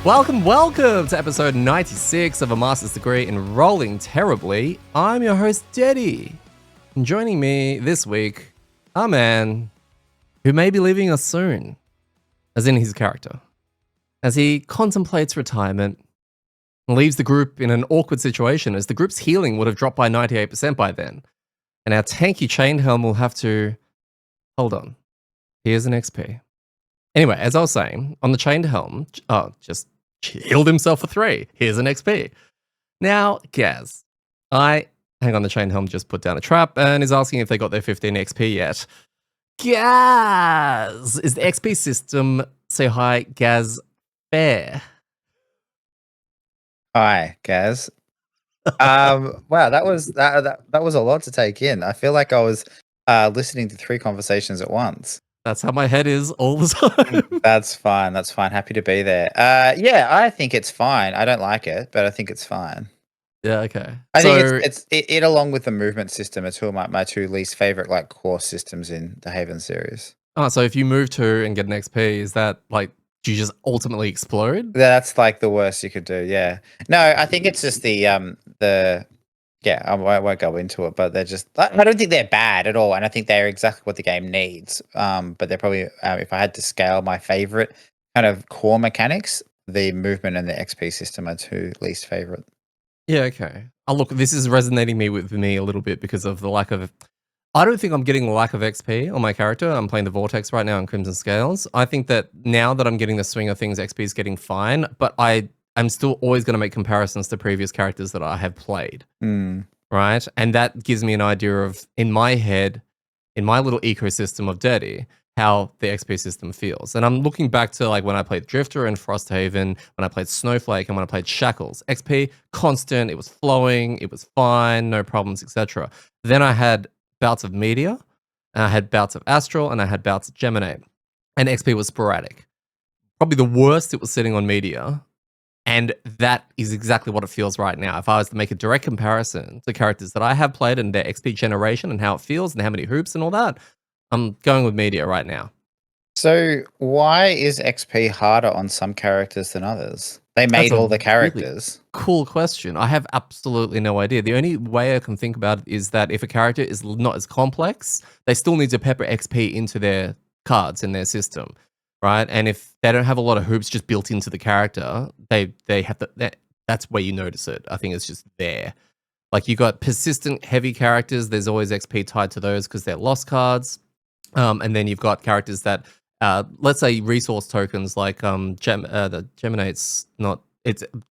Welcome to episode 96 of A Master's Degree in Rolling Terribly. I'm your host, Deddy. And joining me this week, a man who may be leaving us soon, as in his character, as he contemplates retirement and leaves the group in an awkward situation as the group's healing would have dropped by 98% by then. And our tanky chained helm will have to... Hold on. Here's an XP. Anyway, as I was saying, on the chained helm, just healed himself for 3. Here's an XP. Now, Gaz. Hang on, the chained helm just put down a trap and is asking if they got their 15 XP yet. Gaz! Is the XP system, say hi, Gaz, fair? Hi, Gaz. Wow, that was a lot to take in. I feel like I was listening to 3 conversations at once. That's how my head is all the time. That's fine. That's fine. Happy to be there. Yeah, I think it's fine. I don't like it, but I think it's fine. Yeah, okay. I think it along with the movement system are two of my 2 least favorite like core systems in the Haven series. Oh, so if you move 2 and get an XP, is that like, do you just ultimately explode? That's like the worst you could do. Yeah. No, I think it's just yeah, I won't go into it, but they're just, I don't think they're bad at all. And I think they're exactly what the game needs. But they're probably, if I had to scale my favorite kind of core mechanics, the movement and the XP system are 2 least favorite. Yeah, okay. Oh, look, this is resonating with me a little bit because of the lack of... I don't think I'm getting the lack of XP on my character. I'm playing the Vortex right now on Crimson Scales. I think that now that I'm getting the swing of things, XP is getting fine, but I'm still always going to make comparisons to previous characters that I have played, right? And that gives me an idea of, in my head, in my little ecosystem of Dirty, how the XP system feels. And I'm looking back to like when I played Drifter and Frosthaven, when I played Snowflake, and when I played Shackles. XP, constant, it was flowing, it was fine, no problems, etc. Then I had bouts of Meteor, and I had bouts of Astral, and I had bouts of Gemini. And XP was sporadic. Probably the worst it was sitting on Meteor. And that is exactly what it feels right now. If I was to make a direct comparison to characters that I have played and their XP generation and how it feels and how many hoops and all that, I'm going with Meteor right now. So why is XP harder on some characters than others? They made all the characters. Really cool question. I have absolutely no idea. The only way I can think about it is that if a character is not as complex, they still need to pepper XP into their cards in their system. Right, and if they don't have a lot of hoops just built into the character, they have to. That's where you notice it. I think it's just there. Like you got persistent heavy characters. There's always XP tied to those because they're lost cards. And then you've got characters that, let's say, resource tokens like the Gemini. It's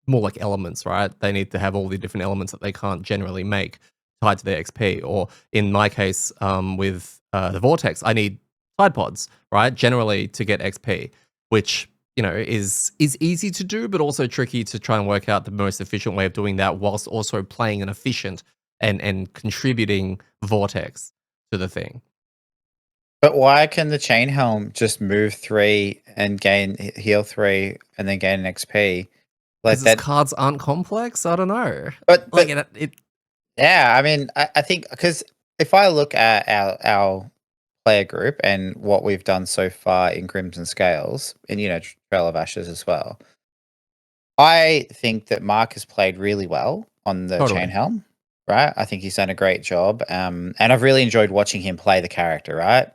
more like elements, right? They need to have all the different elements that they can't generally make tied to their XP. Or in my case, with the Vortex, I need Tide pods, right? Generally to get XP, which, you know, is easy to do, but also tricky to try and work out the most efficient way of doing that whilst also playing an efficient and contributing Vortex to the thing. But why can the chain helm just move 3 and heal 3 and then gain an XP? Like that cards aren't complex? I don't know. But like yeah, I mean, I think because if I look at our player group and what we've done so far in Crimson Scales and, you know, Trail of Ashes as well, I think that Mark has played really well on the chain helm, right? I think he's done a great job. And I've really enjoyed watching him play the character, right?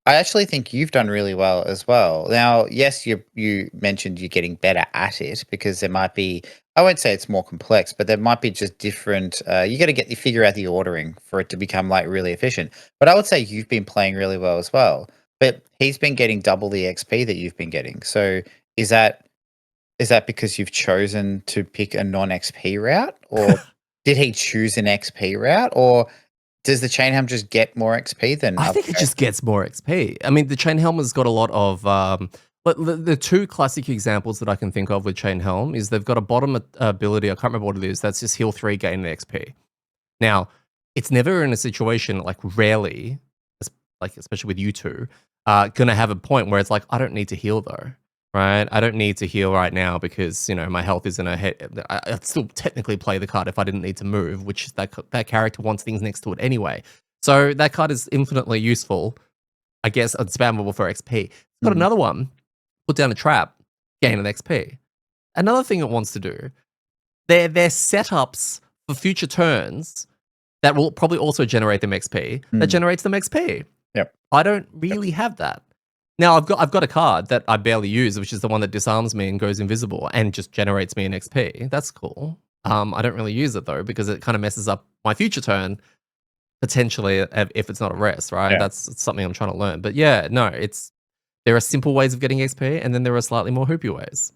I actually think you've done really well as well. Now, yes, you mentioned you're getting better at it because there might be, I won't say it's more complex, but there might be just different, you got to figure out the ordering for it to become like really efficient. But I would say you've been playing really well as well. But he's been getting double the XP that you've been getting. So is that because you've chosen to pick a non-XP route, or did he choose an XP route, or does the chain helm just get more XP than? I think it just gets more XP. I mean, the chain helm has got a lot of. The 2 classic examples that I can think of with chain helm is they've got a bottom ability. I can't remember what it is. That's just heal 3, gain an XP. Now, it's never in a situation like rarely, like especially with you 2, gonna have a point where it's like I don't need to heal though. Right, I don't need to heal right now because, you know, my health isn't ahead. I'd still technically play the card if I didn't need to move, which that character wants things next to it anyway. So that card is infinitely useful. I guess it's spammable for XP. Got another one. Put down a trap, gain an XP. another thing it wants to do, they're setups for future turns that will probably also generate them XP, that Mm. generates them XP. Yep. I don't Yep. really have that. Now I've got a card that I barely use, which is the one that disarms me and goes invisible and just generates me an XP. That's cool. I don't really use it though because it kind of messes up my future turn potentially if it's not a rest, right? Yeah. That's something I'm trying to learn. But yeah, no, there are simple ways of getting XP, and then there are slightly more hoopy ways.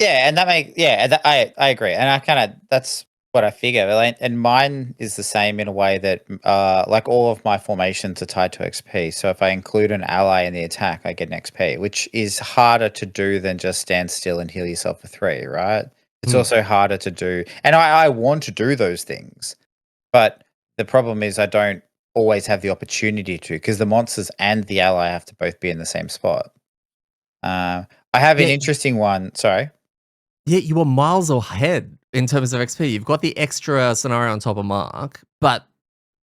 Yeah, and that make yeah, and I agree, and I kind of that's what I figure. Like, and mine is the same in a way that like all of my formations are tied to XP. So if I include an ally in the attack, I get an XP, which is harder to do than just stand still and heal yourself for 3, right? It's Mm. also harder to do, and I want to do those things, but the problem is I don't always have the opportunity to because the monsters and the ally have to both be in the same spot. I have an Yeah, interesting one. Sorry. yeah, you are miles ahead in terms of XP. You've got the extra scenario on top of Mark, but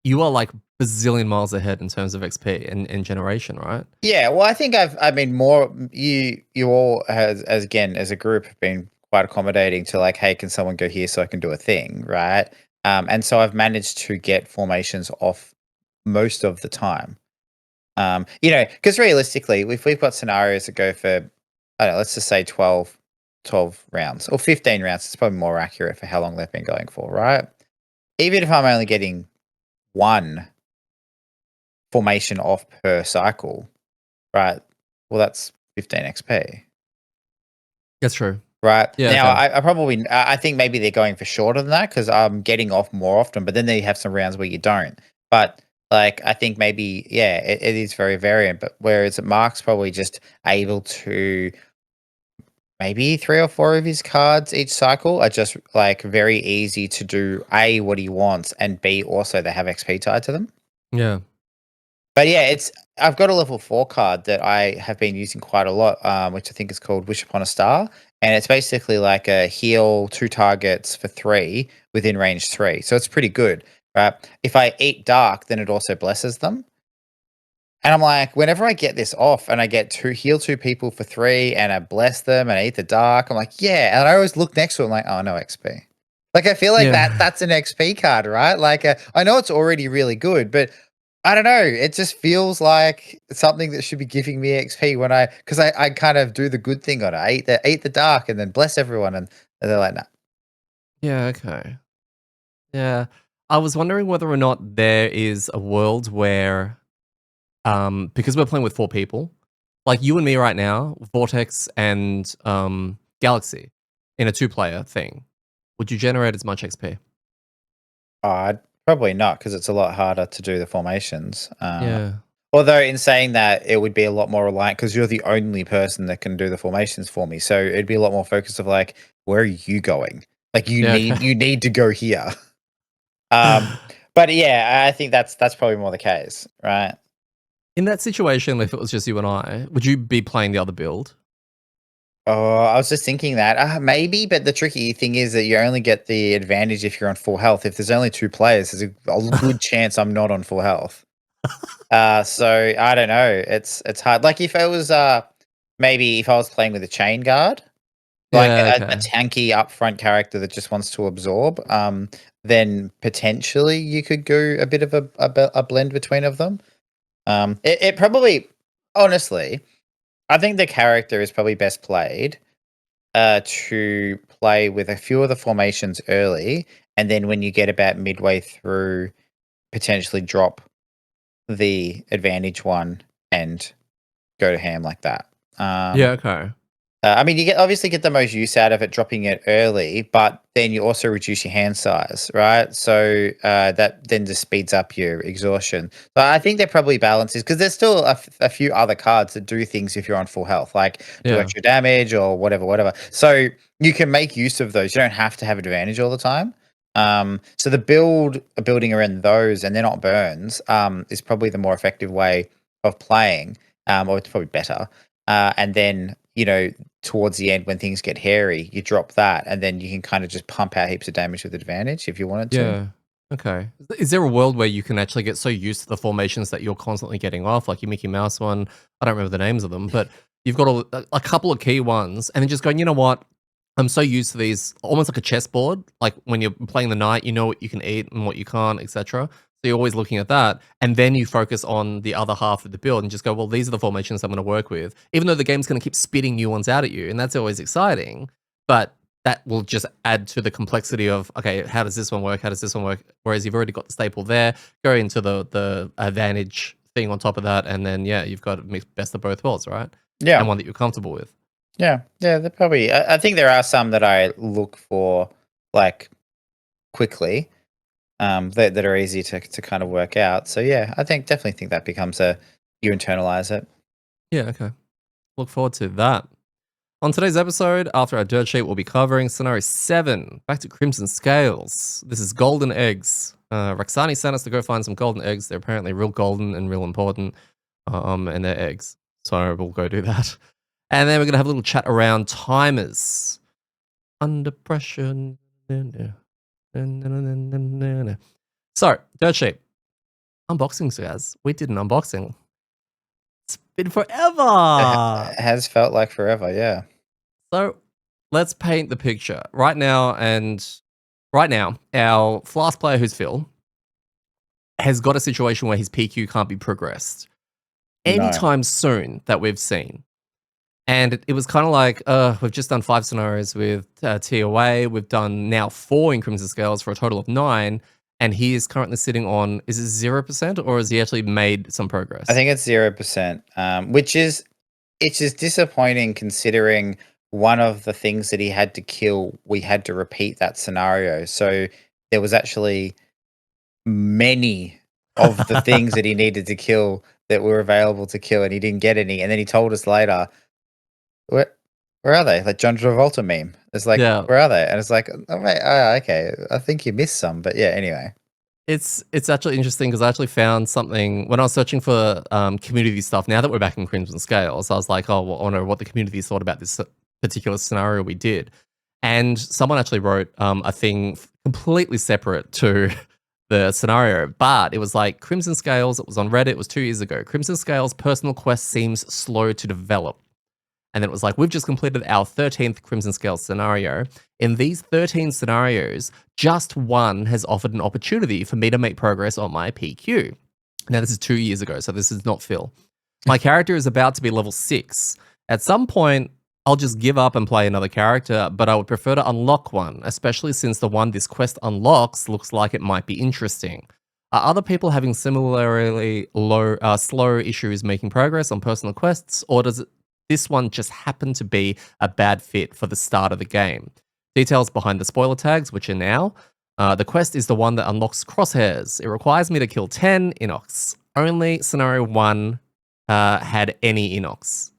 you are like bazillion miles ahead in terms of XP and generation, right? Yeah, well, I think I mean, more you all as again as a group have been quite accommodating to like, hey, can someone go here so I can do a thing, right? And so I've managed to get formations off most of the time. Because realistically, if we've got scenarios that go for, I don't know, let's just say 12 rounds or 15 rounds, it's probably more accurate for how long they've been going for, right? Even if I'm only getting one formation off per cycle, right? Well, that's 15 XP, That's true. right? Yeah, Now, okay. I think maybe they're going for shorter than that because I'm getting off more often, but then they have some rounds where you don't. But like, I think maybe, yeah, it is very variant. But whereas Mark's probably just able to maybe 3 or 4 of his cards each cycle are just like very easy to do A, what he wants, and B, also they have XP tied to them. Yeah. But yeah, it's I've got a level 4 card that I have been using quite a lot, which I think is called Wish Upon a Star, and it's basically like a heal 2 targets for 3 within range 3. So it's pretty good, right? If I eat dark, then it also blesses them. And I'm like, whenever I get this off and I get to heal 2 people for 3 and I bless them and I eat the dark, I'm like, yeah. And I always look next to it, I'm like, oh, no XP. Like I feel like Yeah. that's an XP card, right? Like I know it's already really good, but I don't know. It just feels like something that should be giving me XP when because I kind of do the good thing on it. I eat the dark and then bless everyone, and they're like, nah. Yeah, okay. Yeah. I was wondering whether or not there is a world where, because we're playing with 4 people, like you and me right now, Vortex and Galaxy in a 2-player thing, would you generate as much XP? I'd probably not because it's a lot harder to do the formations. Yeah. Although in saying that, it would be a lot more reliant because you're the only person that can do the formations for me. So it'd be a lot more focus of like, where are you going? Like Yeah, okay. you need to go here. Um, but yeah, I think that's probably more the case, right? In that situation, if it was just you and I, would you be playing the other build? Oh, I was just thinking that maybe, but the tricky thing is that you only get the advantage if you're on full health. If there's only 2 players, there's a good chance I'm not on full health. So I don't know. It's hard. Like if I was maybe if I was playing with a chain guard, like Yeah, a okay. tanky upfront character that just wants to absorb, then potentially you could go a bit of a blend between of them. It probably honestly, I think the character is probably best played to play with a few of the formations early, and then when you get about midway through, potentially drop the advantage one and go to ham like that. Yeah, okay. I mean, you obviously get the most use out of it dropping it early, but then you also reduce your hand size, right? So that then just speeds up your exhaustion. So I think they're probably balances because there's still a few other cards that do things if you're on full health, like do Yeah. extra damage or whatever, whatever. So you can make use of those. You don't have to have advantage all the time. So the building around those and they're not burns is probably the more effective way of playing, or it's probably better. And then towards the end when things get hairy, you drop that, and then you can kind of just pump out heaps of damage with advantage if you wanted to. Yeah. Okay. Is there a world where you can actually get so used to the formations that you're constantly getting off, like your Mickey Mouse one? I don't remember the names of them, but you've got a couple of key ones, and then just going, you know what? I'm so used to these almost like a chessboard. Like when you're playing the knight, you know what you can eat and what you can't, etc. So you're always looking at that, and then you focus on the other half of the build and just go, well, these are the formations I'm going to work with. Even though the game's going to keep spitting new ones out at you, and that's always exciting, but that will just add to the complexity of okay, how does this one work? How does this one work? Whereas you've already got the staple there, go into the advantage thing on top of that, and then yeah, you've got a mix best of both worlds, right? And Yeah. one that you're comfortable with. Yeah. Yeah. They're probably, I think there are some that I look for like quickly, that are easy to kind of work out. So yeah, I definitely think that becomes you internalize it. Yeah, okay. Look forward to that. On today's episode, after our dirt sheet, we'll be covering scenario 7, back to Crimson Scales. This is golden eggs. Roxani sent us to go find some golden eggs. They're apparently real golden and real important, and they're eggs. So we'll go do that. And then we're going to have a little chat around timers. Under pressure. So, dirt sheet. Unboxings, guys. We did an unboxing. It's been forever. It has felt like forever. Yeah. So let's paint the picture right now. And right now, our Flask player, who's Phil, has got a situation where his PQ can't be progressed No. anytime soon that we've seen. And it was kind of like, we've just done 5 scenarios with TOA. We've done now 4 in Crimson Scales for a total of 9. And he is currently sitting on, is it 0% or has he actually made some progress? I think it's 0%, which is it's just disappointing considering one of the things that he had to kill, we had to repeat that scenario. So there was actually many of the things that he needed to kill that were available to kill, and he didn't get any. And then he told us later, where are they? Like John Travolta meme. It's like, Yeah. where are they? And it's like, oh, mate, okay, I think you missed some, but yeah. Anyway, It's actually interesting because I actually found something when I was searching for community stuff. Now that we're back in Crimson Scales, I was like, oh, well, I wonder what the community thought about this particular scenario we did. And someone actually wrote a thing completely separate to the scenario, but it was like Crimson Scales. It was on Reddit. It was 2 years ago. Crimson Scales personal quest seems slow to develop. And then it was like, we've just completed our 13th Crimson Scale scenario. In these 13 scenarios, just one has offered an opportunity for me to make progress on my PQ. Now, this is 2 years ago, so this is not Phil. My character is about to be level 6. At some point, I'll just give up and play another character, but I would prefer to unlock one, especially since the one this quest unlocks looks like it might be interesting. Are other people having similarly slow issues making progress on personal quests, or does this one just happened to be a bad fit for the start of the game? Details behind the spoiler tags, which are now. The quest is the one that unlocks crosshairs. It requires me to kill 10 Inox. Only scenario 1 had any Inox.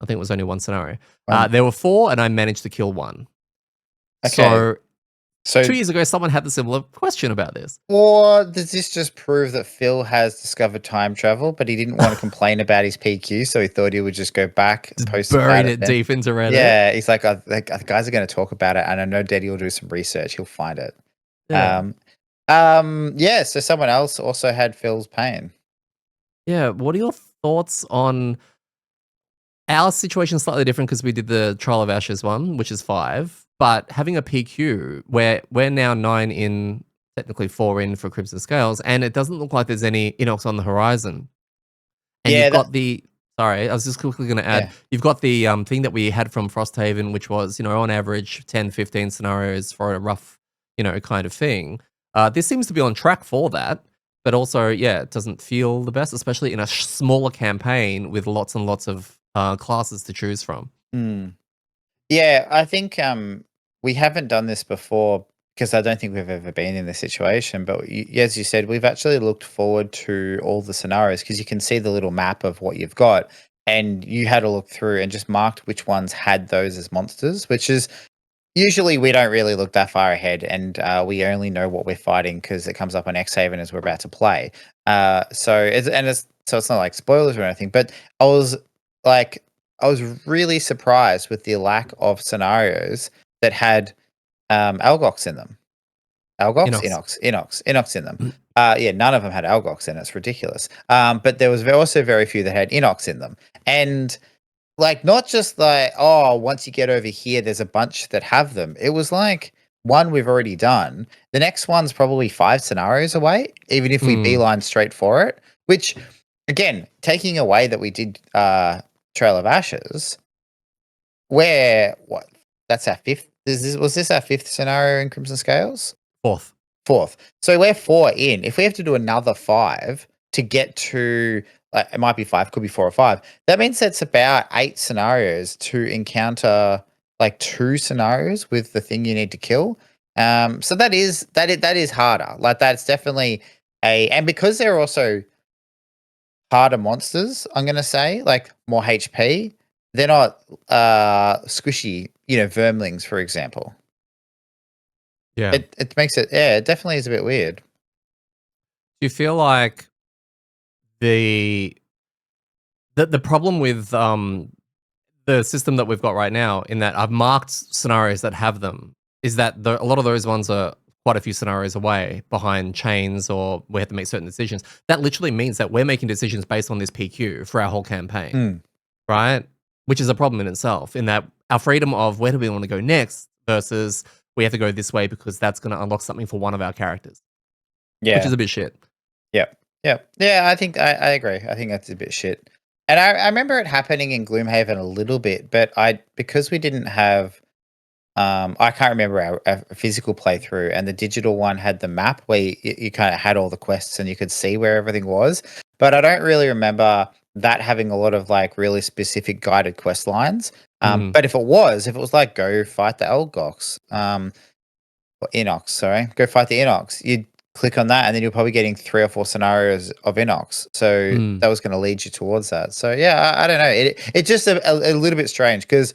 I think it was only one scenario. There were 4, and I managed to kill 1. okay. So 2 years ago, someone had the similar question about this. Or does this just prove that Phil has discovered time travel, but he didn't want to complain about his PQ, so he thought he would just go back and post Buried about it deep into Reddit. Yeah, he's like, the guys are going to talk about it, and I know Daddy will do some research. He'll find it. Yeah. Yeah. So someone else also had Phil's pain. Yeah. What are your thoughts on our situation? Slightly different because we did the Trial of Ashes one, which is 5, but having a PQ where we're now 9 in, technically 4 in for Crimson Scales, and it doesn't look like there's any Inox on the horizon. And Yeah, you've got the, sorry, I was just quickly going to add, yeah. you've got the thing that we had from Frosthaven, which was, on average 10, 15 scenarios for a rough, kind of thing. This seems to be on track for that, but also, yeah, it doesn't feel the best, especially in a smaller campaign with lots and lots of classes to choose from. Yeah, I think we haven't done this before because I don't think we've ever been in this situation. But as you said, we've actually looked forward to all the scenarios because you can see the little map of what you've got, and you had to look through and just marked which ones had those as monsters, which is usually we don't really look that far ahead, and we only know what we're fighting because it comes up on X Haven as we're about to play. So it's not like spoilers or anything, but I was like, I was really surprised with the lack of scenarios that had Algox in them. Algox, Inox. Inox in them. Yeah, none of them had Algox in it. It's ridiculous. But there was also very few that had Inox in them, and like not just like, oh, once you get over here, there's a bunch that have them. It was like one we've already done. The next one's probably 5 scenarios away, even if we Mm, beeline straight for it. Which, again, taking away that we did Trail of Ashes, where what? That's our fifth. Was this our fifth scenario in Crimson Scales? fourth. Fourth. So we're 4 in. If we have to do another 5 to get to, it might be 5, could be 4 or 5. That means that's about 8 scenarios to encounter like 2 scenarios with the thing you need to kill. So that is harder. Like that's definitely and because they're also harder monsters, I'm gonna say, like more HP, they're not squishy, vermlings, for example. Yeah. It makes it, yeah, it definitely is a bit weird. Do you feel like the the problem with the system that we've got right now, in that I've marked scenarios that have them, is that a lot of those ones are quite a few scenarios away behind chains, or we have to make certain decisions. That literally means that we're making decisions based on this PQ for our whole campaign, Mm, right? Which is a problem in itself, in that our freedom of where do we want to go next versus we have to go this way because that's going to unlock something for one of our characters, which is yeah. a bit shit. Yep. Yep. Yeah, I think I agree. I think that's a bit shit. And I remember it happening in Gloomhaven a little bit, but because we didn't have I can't remember our physical playthrough, and the digital one had the map where you kind of had all the quests and you could see where everything was. But I don't really remember that having a lot of like really specific guided quest lines. Mm, But if it was like go fight the Elgox, or Inox, sorry, go fight the Inox. You'd click on that, and then you're probably getting 3 or 4 scenarios of Inox. So mm. that was going to lead you towards that. So yeah, I don't know. It's just a little bit strange because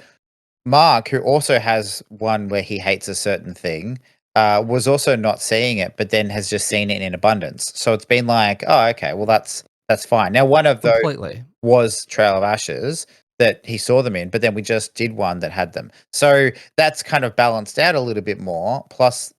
Mark, who also has one where he hates a certain thing, was also not seeing it, but then has just seen it in abundance. So it's been like, oh, okay, well that's fine. Now one of those Completely. was Trail of Ashes that he saw them in, but then we just did one that had them. So that's kind of balanced out a little bit more. Plus,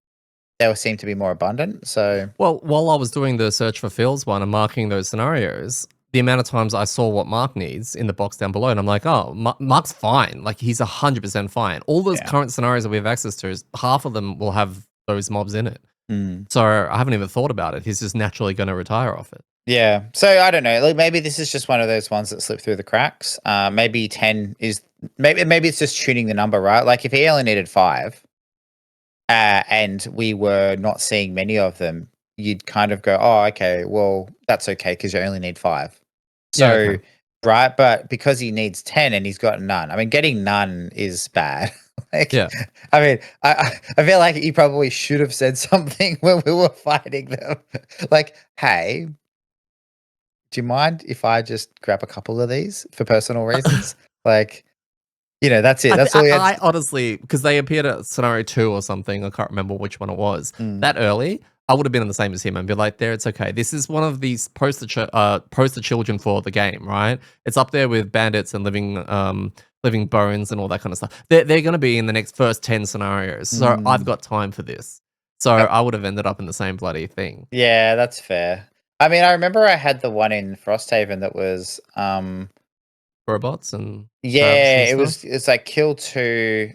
they seem to be more abundant. So Well, while I was doing the search for Phil's one and marking those scenarios, the amount of times I saw what Mark needs in the box down below, and I'm like, oh, Mark's fine. Like, he's 100% fine. All those yeah. current scenarios that we have access to, half of them will have those mobs in it. Mm. So I haven't even thought about it. He's just naturally going to retire off it. Yeah. So I don't know. Like maybe this is just one of those ones that slip through the cracks. Maybe 10 is maybe it's just tuning the number, right? Like if he only needed 5, and we were not seeing many of them, you'd kind of go, "Oh, okay, well, that's okay because you only need 5." Yeah, So, okay. right, but because he needs 10 and he's got none, I mean, getting none is bad. Like, Yeah. I mean, I feel like he probably should have said something when we were fighting them, like, "Hey, do you mind if I just grab a couple of these for personal reasons?" Like, that's it. That's all he had. I honestly, because they appeared at scenario 2 or something, I can't remember which one it was, Mm, that early, I would have been the same as him and be like, there, it's okay. This is one of these poster children for the game, right? It's up there with bandits and living bones and all that kind of stuff. They're going to be in the next first 10 scenarios. So I've mm. got time for this. So Yep. I would have ended up in the same bloody thing. Yeah, that's fair. I mean, I remember I had the one in Frosthaven that was, Robots and crabs yeah, and stuff it's like kill 2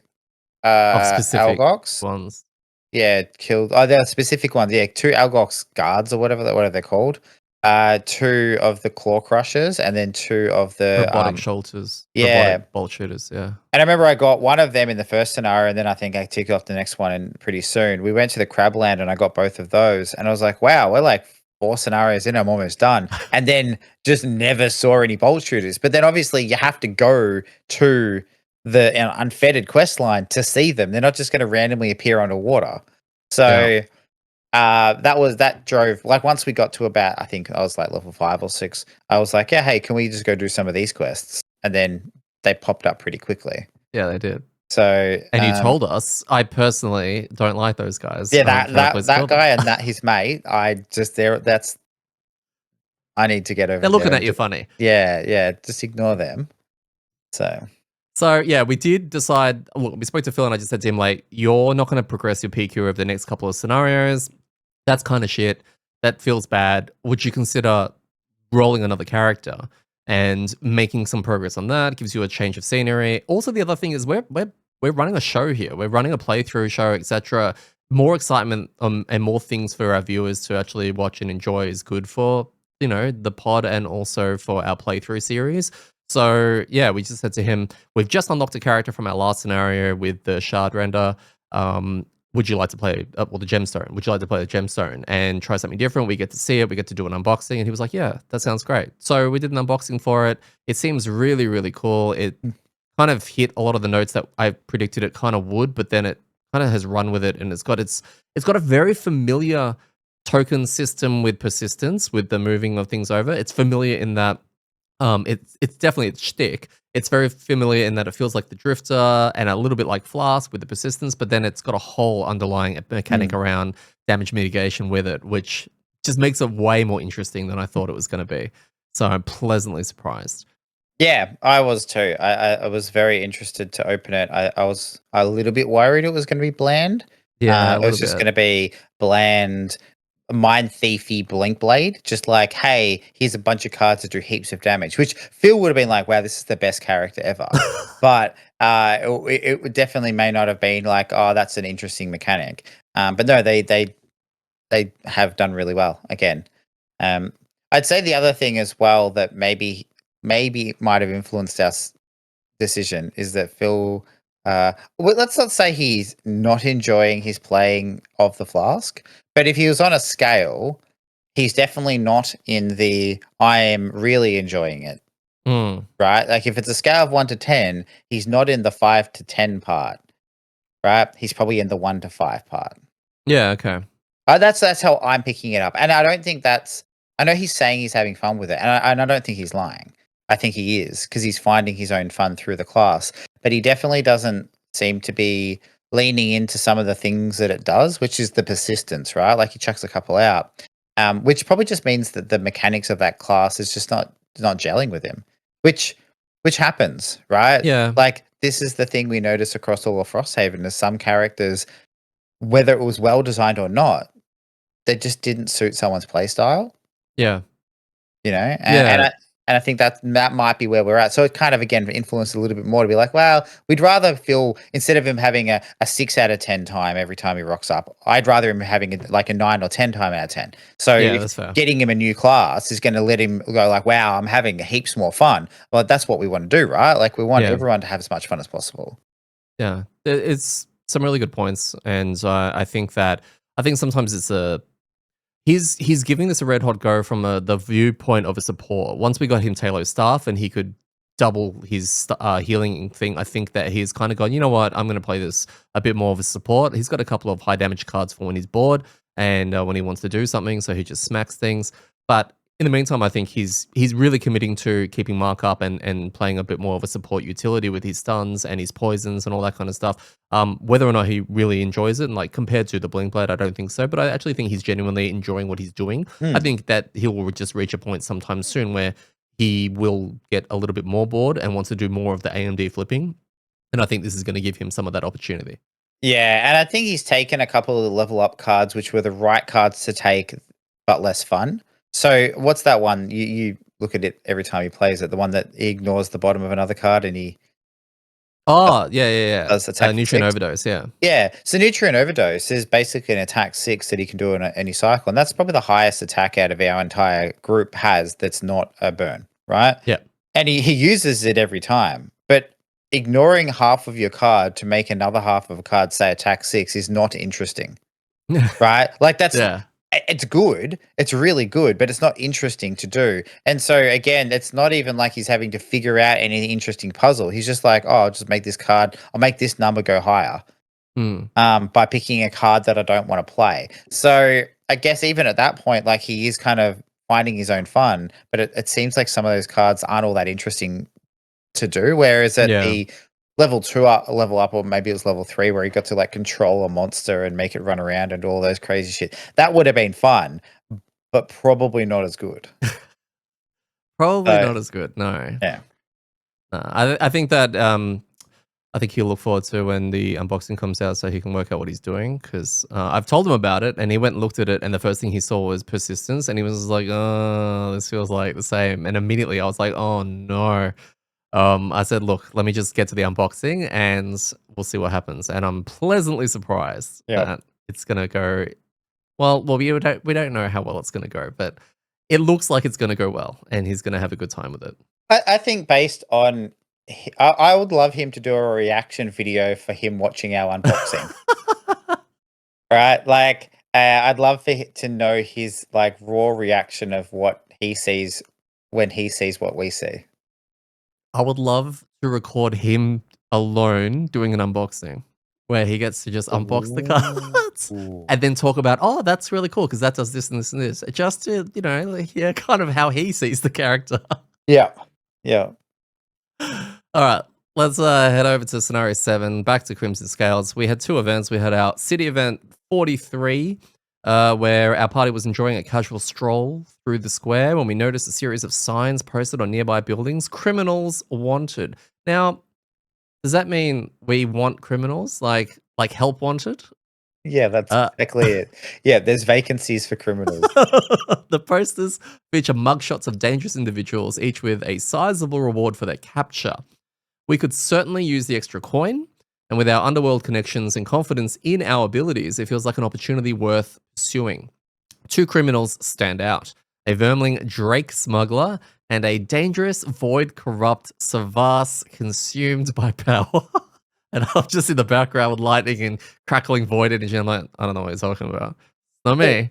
of specific Algox. ones. Yeah, killed. Oh, there are specific ones. Yeah, 2 Algox guards or whatever they're called. 2 of the claw crushers, and then 2 of the Robotic shelters, yeah. robotic bolt shooters. Yeah. And I remember I got one of them in the first scenario, and then I think I ticked off the next one, and pretty soon we went to the Crabland, and I got both of those, and I was like, wow, we're like 4 scenarios in, I'm almost done, and then just never saw any bolt shooters. But then obviously you have to go to the unfettered quest line to see them. They're not just going to randomly appear underwater. Yeah. So that drove, like, once we got to about, I think I was like level 5 or 6, I was like, yeah, hey, can we just go do some of these quests? And then they popped up pretty quickly. Yeah, they did. So And you told us, I personally don't like those guys. yeah, I don't that care enough that ways to that kill them. guy and that his mate, I just there that's I need to get over They're there looking at and you funny. yeah, just ignore them. So So yeah, we did decide. Look, we spoke to Phil, and I just said to him, like, you're not going to progress your PQ over the next couple of scenarios. That's kind of shit. That feels bad. Would you consider rolling another character? and making some progress on that gives you a change of scenery. Also, the other thing is we're running a show here. We're running a playthrough show, etc. More excitement and more things for our viewers to actually watch and enjoy is good for the pod and also for our playthrough series. So yeah, we just said to him, we've just unlocked a character from our last scenario with the shard render. Would you like to play, the gemstone? Would you like to play the gemstone and try something different? We get to see it. We get to do an unboxing. And he was like, yeah, that sounds great. So we did an unboxing for it. It seems really, really cool. It kind of hit a lot of the notes that I predicted it kind of would, but then it kind of has run with it. And it's got a very familiar token system with persistence, with the moving of things over. It's familiar in that it's definitely its shtick. It's very familiar in that it feels like the Drifter and a little bit like Flask with the persistence, but then it's got a whole underlying mechanic Mm. around damage mitigation with it, which just makes it way more interesting than I thought it was going to be. So I'm pleasantly surprised. Yeah, I was too. I was very interested to open it. I was a little bit worried it was going to be bland. Yeah, a It was little just bit. going to be bland, mind thiefy blink blade. Just like, hey, here's a bunch of cards that do heaps of damage. Which Phil would have been like, wow, this is the best character ever. But it definitely may not have been like, oh, that's an interesting mechanic. But no, they have done really well again. Um, I'd say the other thing as well that maybe might have influenced our decision is that Phil. Well, let's not say he's not enjoying his playing of the Flask, but if he was on a scale, he's definitely not in the I am really enjoying it. Mm. Right? Like if it's a scale of 1 to 10, he's not in the 5 to 10 part. Right? He's probably in the 1 to 5 part. Yeah, okay. That's how I'm picking it up, and I don't think that's. I know he's saying he's having fun with it, and I don't think he's lying. I think he is because he's finding his own fun through the class, but he definitely doesn't seem to be leaning into some of the things that it does, which is the persistence, right? Like he chucks a couple out, which probably just means that the mechanics of that class is just not gelling with him, which which happens, right? Yeah. Like this is the thing we notice across all of Frosthaven is some characters, whether it was well designed or not, they just didn't suit someone's play style, Yeah. and Yeah. I think that might be where we're at. So it kind of again influenced a little bit more to be like, well, we'd rather feel instead of him having a 6 out of 10 time every time he rocks up, I'd rather him having like a 9 or 10 time out of 10. So Yeah, if that's fair. getting him a new class is going to let him go like, wow, I'm having heaps more fun. Well, that's what we want to do, right? Like we want Yeah. everyone to have as much fun as possible. Yeah. It's some really good points. And I think sometimes it's a he's giving this a red hot go from the viewpoint of a support. Once we got him Talos staff and he could double his healing thing, I think that he's kind of gone, you know what, I'm going to play this a bit more of a support. He's got a couple of high damage cards for when he's bored and when he wants to do something, so he just smacks things. But in the meantime, I think he's really committing to keeping Mark up and playing a bit more of a support utility with his stuns and his poisons and all that kind of stuff. Whether or not he really enjoys it, and like compared to the Blink Blade, I don't think so. But I actually think he's genuinely enjoying what he's doing. I Mm. think that he will just reach a point sometime soon where he will get a little bit more bored and wants to do more of the AMD flipping. And I think this is going to give him some of that opportunity. Yeah, and I think he's taken a couple of the level up cards, which were the right cards to take, but less fun. So, what's that one? You look at it every time he plays it. The one that he ignores the bottom of another card and he does, Oh, yeah, yeah, does yeah. attack for Nutrient 6. overdose, yeah. Yeah, so Nutrient Overdose is basically an attack 6 that he can do in any cycle, and that's probably the highest attack out of our entire group has. That's not a burn, right? Yeah. And he uses it every time, but ignoring half of your card to make another half of a card say attack 6 is not interesting. Right? Like that's Yeah. it's good. It's really good, but it's not interesting to do. And so again, it's not even like he's having to figure out any interesting puzzle. He's just like, "Oh, I'll just make this card. I'll make this number go higher." Mm. By picking a card that I don't want to play. So I guess even at that point, like he is kind of finding his own fun, but it seems like some of those cards aren't all that interesting to do. Whereas at Yeah. the level up, or maybe it was level 3 where he got to like control a monster and make it run around and do all those crazy shit. That would have been fun, but probably not as good. Probably So not as good. No. yeah. I think that I think he'll look forward to when the unboxing comes out so he can work out what he's doing. Because I've told him about it and he went and looked at it, and the first thing he saw was persistence, and he was like, "Oh, this feels like the same." And immediately I was like, "Oh no." I said, "Look, let me just get to the unboxing and we'll see what happens." And I'm pleasantly surprised Yeah. that it's gonna go well. We don't know how well it's gonna go, but it looks like it's gonna go well, and he's gonna have a good time with it. I think based on, I would love him to do a reaction video for him watching our unboxing, right? Like, I'd love to know his like raw reaction of what he sees when he sees what we see. I would love to record him alone doing an unboxing where he gets to just unbox the cards Ooh. and then talk about, "Oh, that's really cool because that does this and this and this." Just to, like, hear kind of how he sees the character. Yeah, yeah. All right, let's head over to scenario 7, back to Crimson Scales. We had 2 events. We had our city event 43, where our party was enjoying a casual stroll through the square when we noticed a series of signs posted on nearby buildings: "Criminals wanted." Now, does that mean we want criminals, like help wanted? Yeah, that's Uh, exactly it. Yeah, there's vacancies for criminals. the posters feature mugshots of dangerous individuals, each with a sizable reward for their capture. We could certainly use the extra coin, and with our underworld connections and confidence in our abilities, it feels like an opportunity worth pursuing. 2 criminals stand out: a vermling Drake smuggler and a dangerous void corrupt Savas consumed by power. And I'm just in the background with lightning and crackling void energy. I'm like, I don't know what he's talking about. Not me.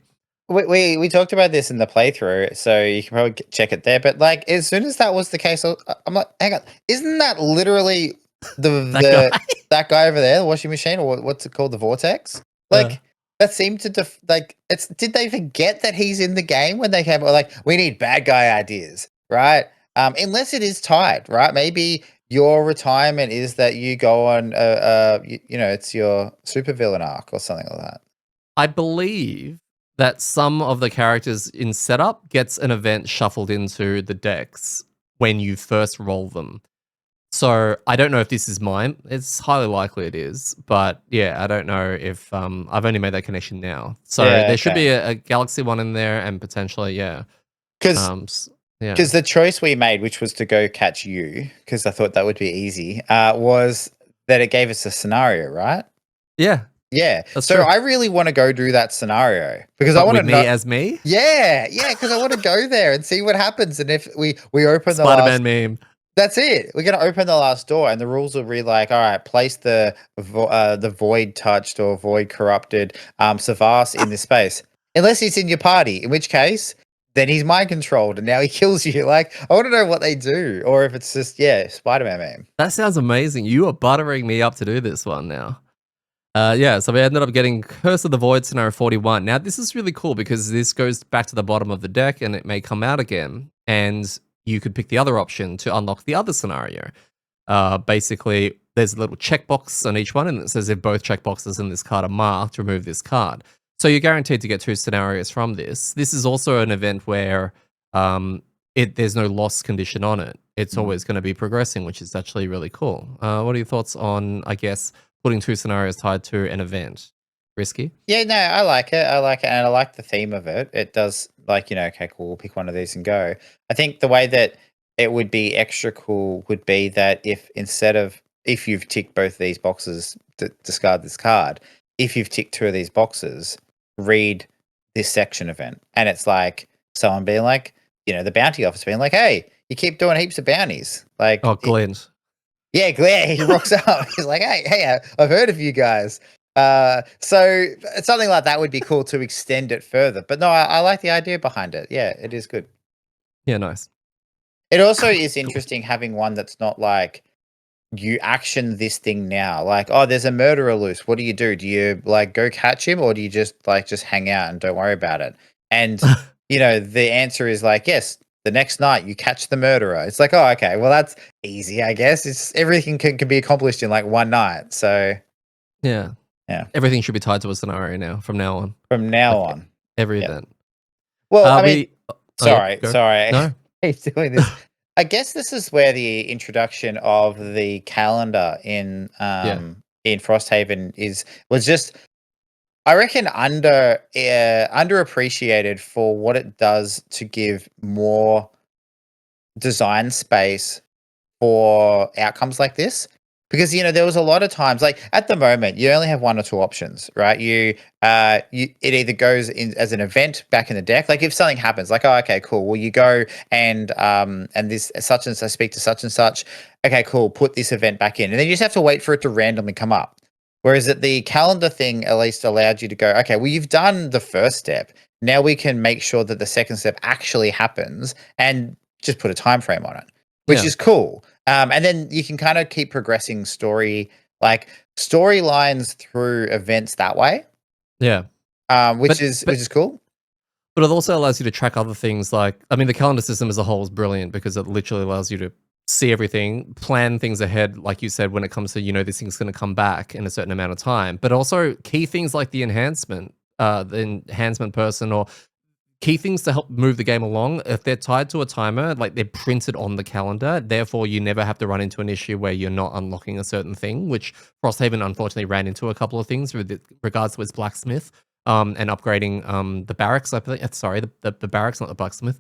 We talked about this in the playthrough, so you can probably check it there. But like, as soon as that was the case, I'm like, hang on, isn't that literally the That guy. that guy over there, the washing machine, or what's it called, the vortex? Yeah. Like that seemed to like it's. Did they forget that he's in the game when they came? Or like, we need bad guy ideas, right? Unless it is tied, right? Maybe your retirement is that you go on, it's your supervillain arc or something like that. I believe that some of the characters in setup gets an event shuffled into the decks when you first roll them. So I don't know if this is mine. It's highly likely it is, but yeah, I don't know if I've only made that connection now. So Yeah, there should okay. be a Galaxy one in there, and potentially, yeah, Because um, yeah, Because the choice we made, which was to go catch you, because I thought that would be easy, was that it gave us a scenario, right? yeah, Yeah. that's So true. I really want to go do that scenario because I But want with to know. me as me, Yeah, yeah, because I want to go there and see what happens. And if we open the Spider-Man last, meme. that's it. We're gonna open the last door, and the rules will be like, all right, place the void touched or void corrupted Savas in this space, unless he's in your party, in which case then he's mind controlled and now he kills you. Like, I want to know what they do, or if it's just Spider-Man meme. That sounds amazing. You are buttering me up to do this one now. Yeah, so we ended up getting Curse of the Void scenario 41. Now, this is really cool because this goes back to the bottom of the deck and it may come out again. And you could pick the other option to unlock the other scenario. Basically, there's a little checkbox on each one, and it says if both checkboxes in this card are marked, remove this card. So you're guaranteed to get 2 scenarios from this. This is also an event where there's no loss condition on it. It's always going to be progressing, which is actually really cool. What are your thoughts on, I guess, putting 2 scenarios tied to an event? Risky? Yeah, no, I like it. I like it, and I like the theme of it. It does, like, okay, cool, we'll pick one of these and go. I think the way that it would be extra cool would be that if you've ticked both of these boxes, discard this card. If you've ticked 2 of these boxes, read this section event, and it's like someone being like, the bounty officer being like, "Hey, you keep doing heaps of bounties." Like, Oh, Glint. yeah, Glare, he rocks up. He's like, hey, I've heard of you guys. So something like that would be cool to extend it further. But no, I like the idea behind it. Yeah, it is good. Yeah, nice. It also is interesting having one that's not like you action this thing now. Like, oh, there's a murderer loose. What do you do? Do you like go catch him, or do you just hang out and don't worry about it? And the answer is like, yes, the next night you catch the murderer. It's like, oh, okay, well that's easy, I guess. It's everything can be accomplished in like one night. So Yeah. yeah, Everything should be tied to a scenario now, from now on. from now Like, on. every Yeah. event. Well, I mean, Oh, yeah, go. sorry, No? he's doing this. I guess this is where the introduction of the calendar Yeah, in Frosthaven was just, I reckon, underappreciated for what it does to give more design space for outcomes like this. Because there was a lot of times, like at the moment, you only have one or two options, right? It either goes in as an event back in the deck, like if something happens, like, oh, okay, cool. Well, you go and this such and such, speak to such and such. Okay, cool. Put this event back in, and then you just have to wait for it to randomly come up. Whereas at the calendar thing, at least allowed you to go, okay, well, you've done the first step. Now we can make sure that the second step actually happens, and just put a time frame on it, which yeah, is cool. And then you can kind of keep progressing like storylines through events that way, yeah. which But is but cool. but it also allows you to track other things. Like, I mean, the calendar system as a whole is brilliant because it literally allows you to see everything, plan things ahead, like you said, when it comes to this thing's going to come back in a certain amount of time. But also key things like the enhancement person, or key things to help move the game along, if they're tied to a timer, like they're printed on the calendar, therefore you never have to run into an issue where you're not unlocking a certain thing, which Frosthaven unfortunately ran into a couple of things with regards to its blacksmith, and upgrading the barracks. I think, sorry, the barracks, not the blacksmith.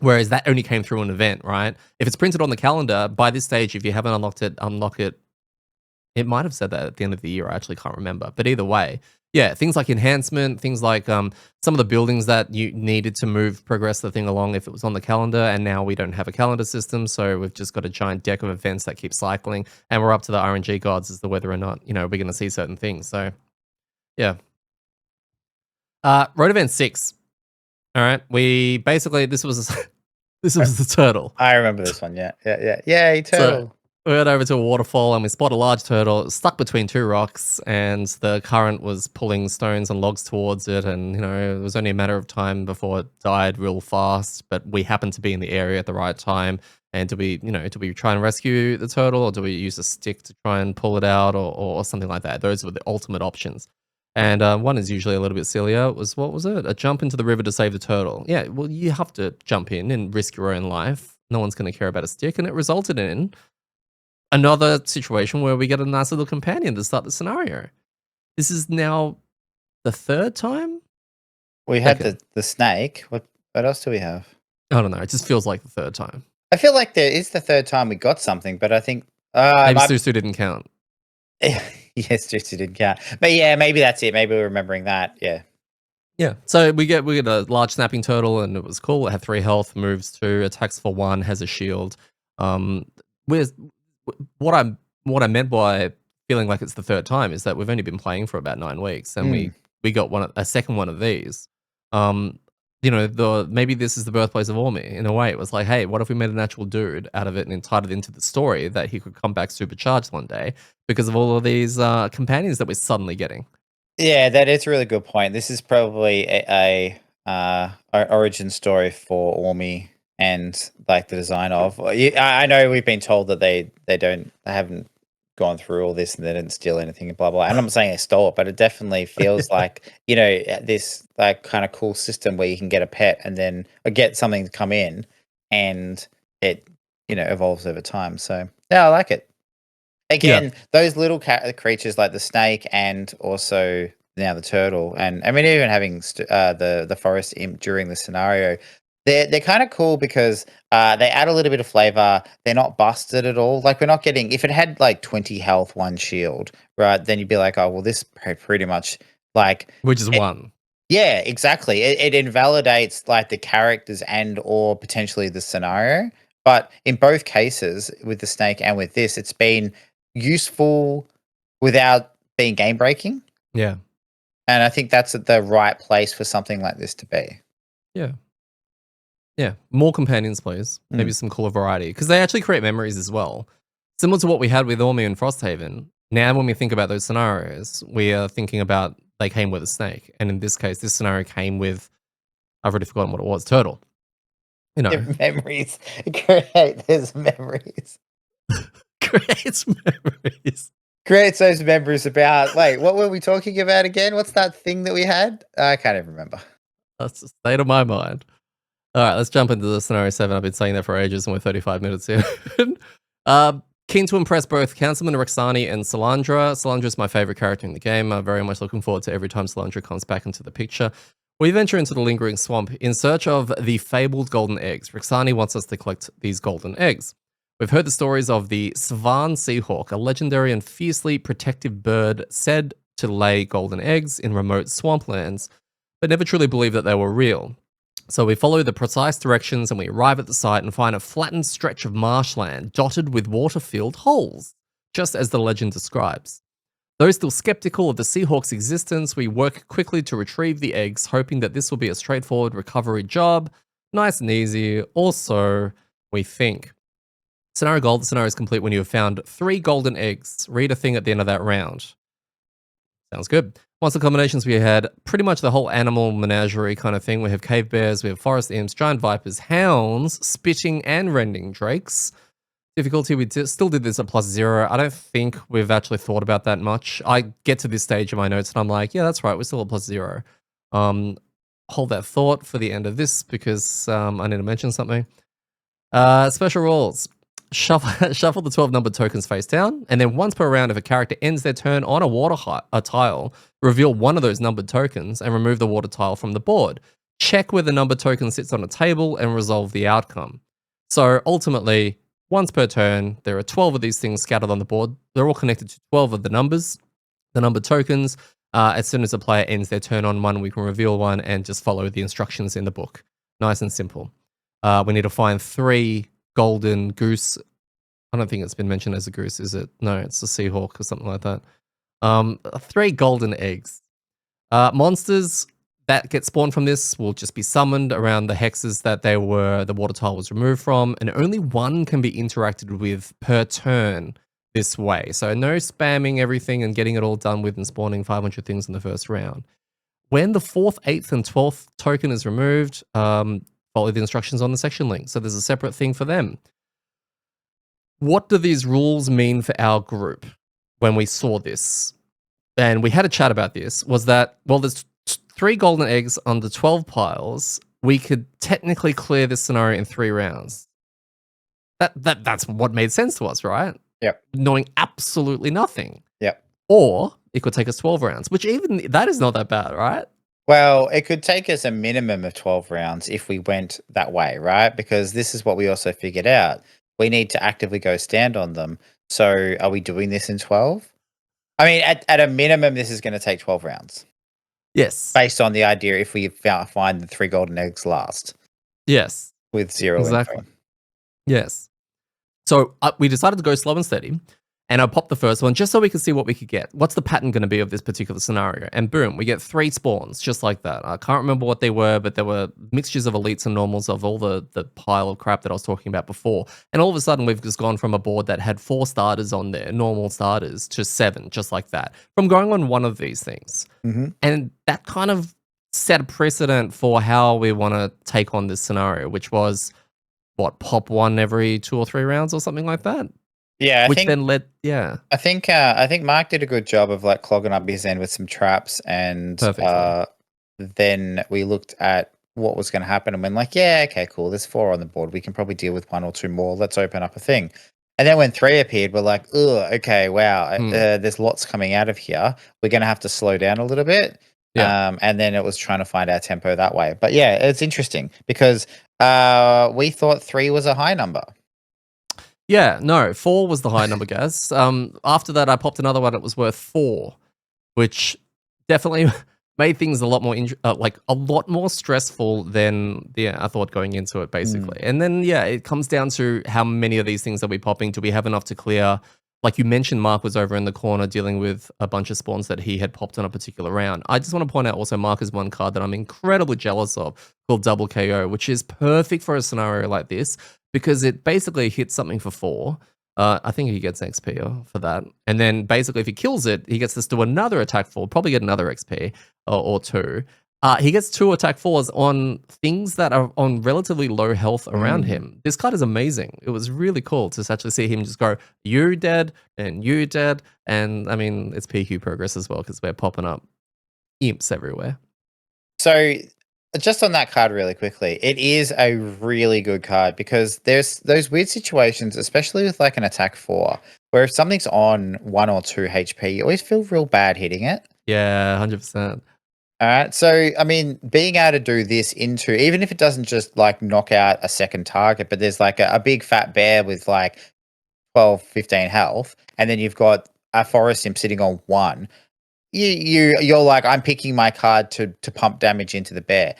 Whereas that only came through an event, right? If it's printed on the calendar, by this stage, if you haven't unlocked it, unlock it. It might have said that at the end of the year. I actually can't remember. But either way, yeah, things like enhancement, things like some of the buildings that you needed to progress the thing along if it was on the calendar. And now we don't have a calendar system. So we've just got a giant deck of events that keep cycling. And we're up to the RNG gods as to whether or not, we're going to see certain things. So, yeah. Road Event 6. All right. We basically, this was, this Uh, was the turtle. I remember this one. Yeah, yeah, yeah. Yay, So turtle. we went over to a waterfall and we spot a large turtle stuck between two rocks, and the current was pulling stones and logs towards it. And, it was only a matter of time before it died real fast. But we happened to be in the area at the right time. And do we try and rescue the turtle, or do we use a stick to try and pull it out, or something like that? Those were the ultimate options. And one is usually a little bit sillier. What was it? A jump into the river to save the turtle. Yeah, well, you have to jump in and risk your own life. No one's going to care about a stick. And it resulted in another situation where we get a nice little companion to start the scenario. This is now the third time? We had Second. the snake. What else do we have? I don't know. It just feels like the third time. I feel like there is the third time we got something, but I think Maybe I Susu didn't count. yes, just didn't count. But yeah, maybe that's it. Maybe we're remembering that. Yeah. Yeah. So we get a large snapping turtle, and it was cool. It had 3 health, moves 2, attacks for 1, has a shield. Um, with what I meant by feeling like it's the third time is that we've only been playing for about 9 weeks, and Mm. we got a second one of these. Um, maybe this is the birthplace of Ormi. In a way, it was like, hey, what if we made an actual dude out of it and tied it into the story that he could come back supercharged one day because of all of these companions that we're suddenly getting. Yeah, that is a really good point. This is probably origin story for Ormi and like the design of. I know we've been told that they haven't gone through all this and they didn't steal anything and blah blah. And I'm not saying they stole it, but it definitely feels like this like kind of cool system where you can get a pet and then or get something to come in, and it evolves over time. So yeah, I like it. Yeah, Again, those little creatures like the snake and also now the turtle, and I mean even having the forest imp during the scenario, they're kind of cool because they add a little bit of flavor. They're not busted at all. Like we're not getting, if it had like 20 health, 1 shield, right? Then you'd be like, oh well, this pretty much like which is one. yeah, exactly. It invalidates like the characters and or potentially the scenario. But in both cases, with the snake and with this, it's been useful without being game breaking. Yeah, And I think that's at the right place for something like this to be. yeah. Yeah, more companions, please. Maybe Mm. some cooler variety, because they actually create memories as well. Similar to what we had with Ormi and Frosthaven. Now, when we think about those scenarios, we are thinking about they came with a snake, and in this case, this scenario came with, I've already forgotten what it was, turtle. You know, Memories. Create those memories. creates memories. Creates those memories about, wait, what were we talking about again? What's that thing that we had? I can't even remember. That's the state of my mind. All right, let's jump into the scenario 7. I've been saying that for ages, and we're 35 minutes in. uh, Keen to impress both Councilman Roxani and Salandra. Salandra's my favorite character in the game. I'm very much looking forward to every time Salandra comes back into the picture. We venture into the lingering swamp in search of the fabled golden eggs. Roxani wants us to collect these golden eggs. We've heard the stories of the Svan Seahawk, a legendary and fiercely protective bird said to lay golden eggs in remote swamplands, but never truly believed that they were real. So we follow the precise directions and we arrive at the site and find a flattened stretch of marshland dotted with water-filled holes, just as the legend describes. Though still skeptical of the Seahawk's existence, we work quickly to retrieve the eggs, hoping that this will be a straightforward recovery job, nice and easy, or so we think. Scenario goal: the scenario is complete when you have found 3 golden eggs. Read a thing at the end of that round. Sounds good. Monster combinations, we had pretty much the whole animal menagerie kind of thing. We have cave bears, we have forest imps, giant vipers, hounds, spitting and rending drakes. Difficulty, we still did this at +0. I don't think we've actually thought about that much. I get to this stage in my notes and I'm like, yeah, that's right, we're still at +0. Hold that thought for the end of this because I need to mention something. Special rules. Shuffle the 12 numbered tokens face down, and then once per round, if a character ends their turn on a water tile, reveal one of those numbered tokens and remove the water tile from the board. Check where the numbered token sits on a table and resolve the outcome. So ultimately, once per turn, there are 12 of these things scattered on the board. They're all connected to 12 of the numbers, the numbered tokens. As soon as a player ends their turn on one, we can reveal one and just follow the instructions in the book. Nice and simple. We need to find 3 golden goose. I don't think it's been mentioned as a goose, is it? No, it's a seahawk or something like that. 3 golden eggs. Monsters that get spawned from this will just be summoned around the hexes that the water tile was removed from, and only one can be interacted with per turn this way. So no spamming everything and getting it all done with and spawning 500 things in the first round. When the 4th, 8th, and 12th token is removed, follow the instructions on the section link. So there's a separate thing for them. What do these rules mean for our group when we saw this? And we had a chat about this, was that, well, there's 3 golden eggs on the 12 piles. We could technically clear this scenario in 3 rounds. That's what made sense to us, right? Yep. Knowing absolutely nothing. Yep. Or it could take us 12 rounds, which even that is not that bad, right? Well, it could take us a minimum of 12 rounds if we went that way, right? Because this is what we also figured out. We need to actively go stand on them. So are we doing this in 12? I mean, at a minimum, this is going to take 12 rounds. Yes. Based on the idea if we find the 3 golden eggs last. Yes. With 0 exactly. info. Yes. So we decided to go slow and steady, and I popped the first one just so we could see what we could get. What's the pattern going to be of this particular scenario? And boom, we get 3 spawns just like that. I can't remember what they were, but there were mixtures of elites and normals of all the pile of crap that I was talking about before. And all of a sudden, we've just gone from a board that had 4 starters on there, normal starters, to 7, just like that, from going on one of these things. Mm-hmm. And that kind of set a precedent for how we want to take on this scenario, which was, what, pop 1 every 2 or 3 rounds or something like that? Yeah, I think Mark did a good job of like clogging up his end with some traps, and then we looked at what was going to happen and went like, yeah, okay, cool. There's 4 on the board. We can probably deal with 1 or 2 more. Let's open up a thing. And then when 3 appeared, we're like, ugh, okay, wow, there's lots coming out of here. We're going to have to slow down a little bit. Yeah. And then it was trying to find our tempo that way. But yeah, it's interesting because we thought 3 was a high number. Yeah, no, 4 was the high number, Gaz. After that, I popped another one that was worth 4, which definitely made things a lot more a lot more stressful than I thought going into it, basically. And then it comes down to how many of these things are we popping? Do we have enough to clear? Like you mentioned, Mark was over in the corner dealing with a bunch of spawns that he had popped on a particular round. I just want to point out also Mark has one card that I'm incredibly jealous of called Double KO, which is perfect for a scenario like this because it basically hits something for 4. I think he gets XP for that. And then basically if he kills it, he gets to do another attack 4, probably get another XP or 2. He gets 2 attack 4s on things that are on relatively low health around him. This card is amazing. It was really cool to actually see him just go, you dead, and you dead. And I mean, it's PQ progress as well because we're popping up imps everywhere. So just on that card really quickly, it is a really good card because there's those weird situations, especially with like an attack 4, where if something's on 1 or 2 HP, you always feel real bad hitting it. Yeah, 100%. All right. So, I mean, being able to do this into, even if it doesn't just like knock out a second target, but there's like a big fat bear with like 12, 15 health, and then you've got a forest imp sitting on 1. You're like, I'm picking my card to pump damage into the bear.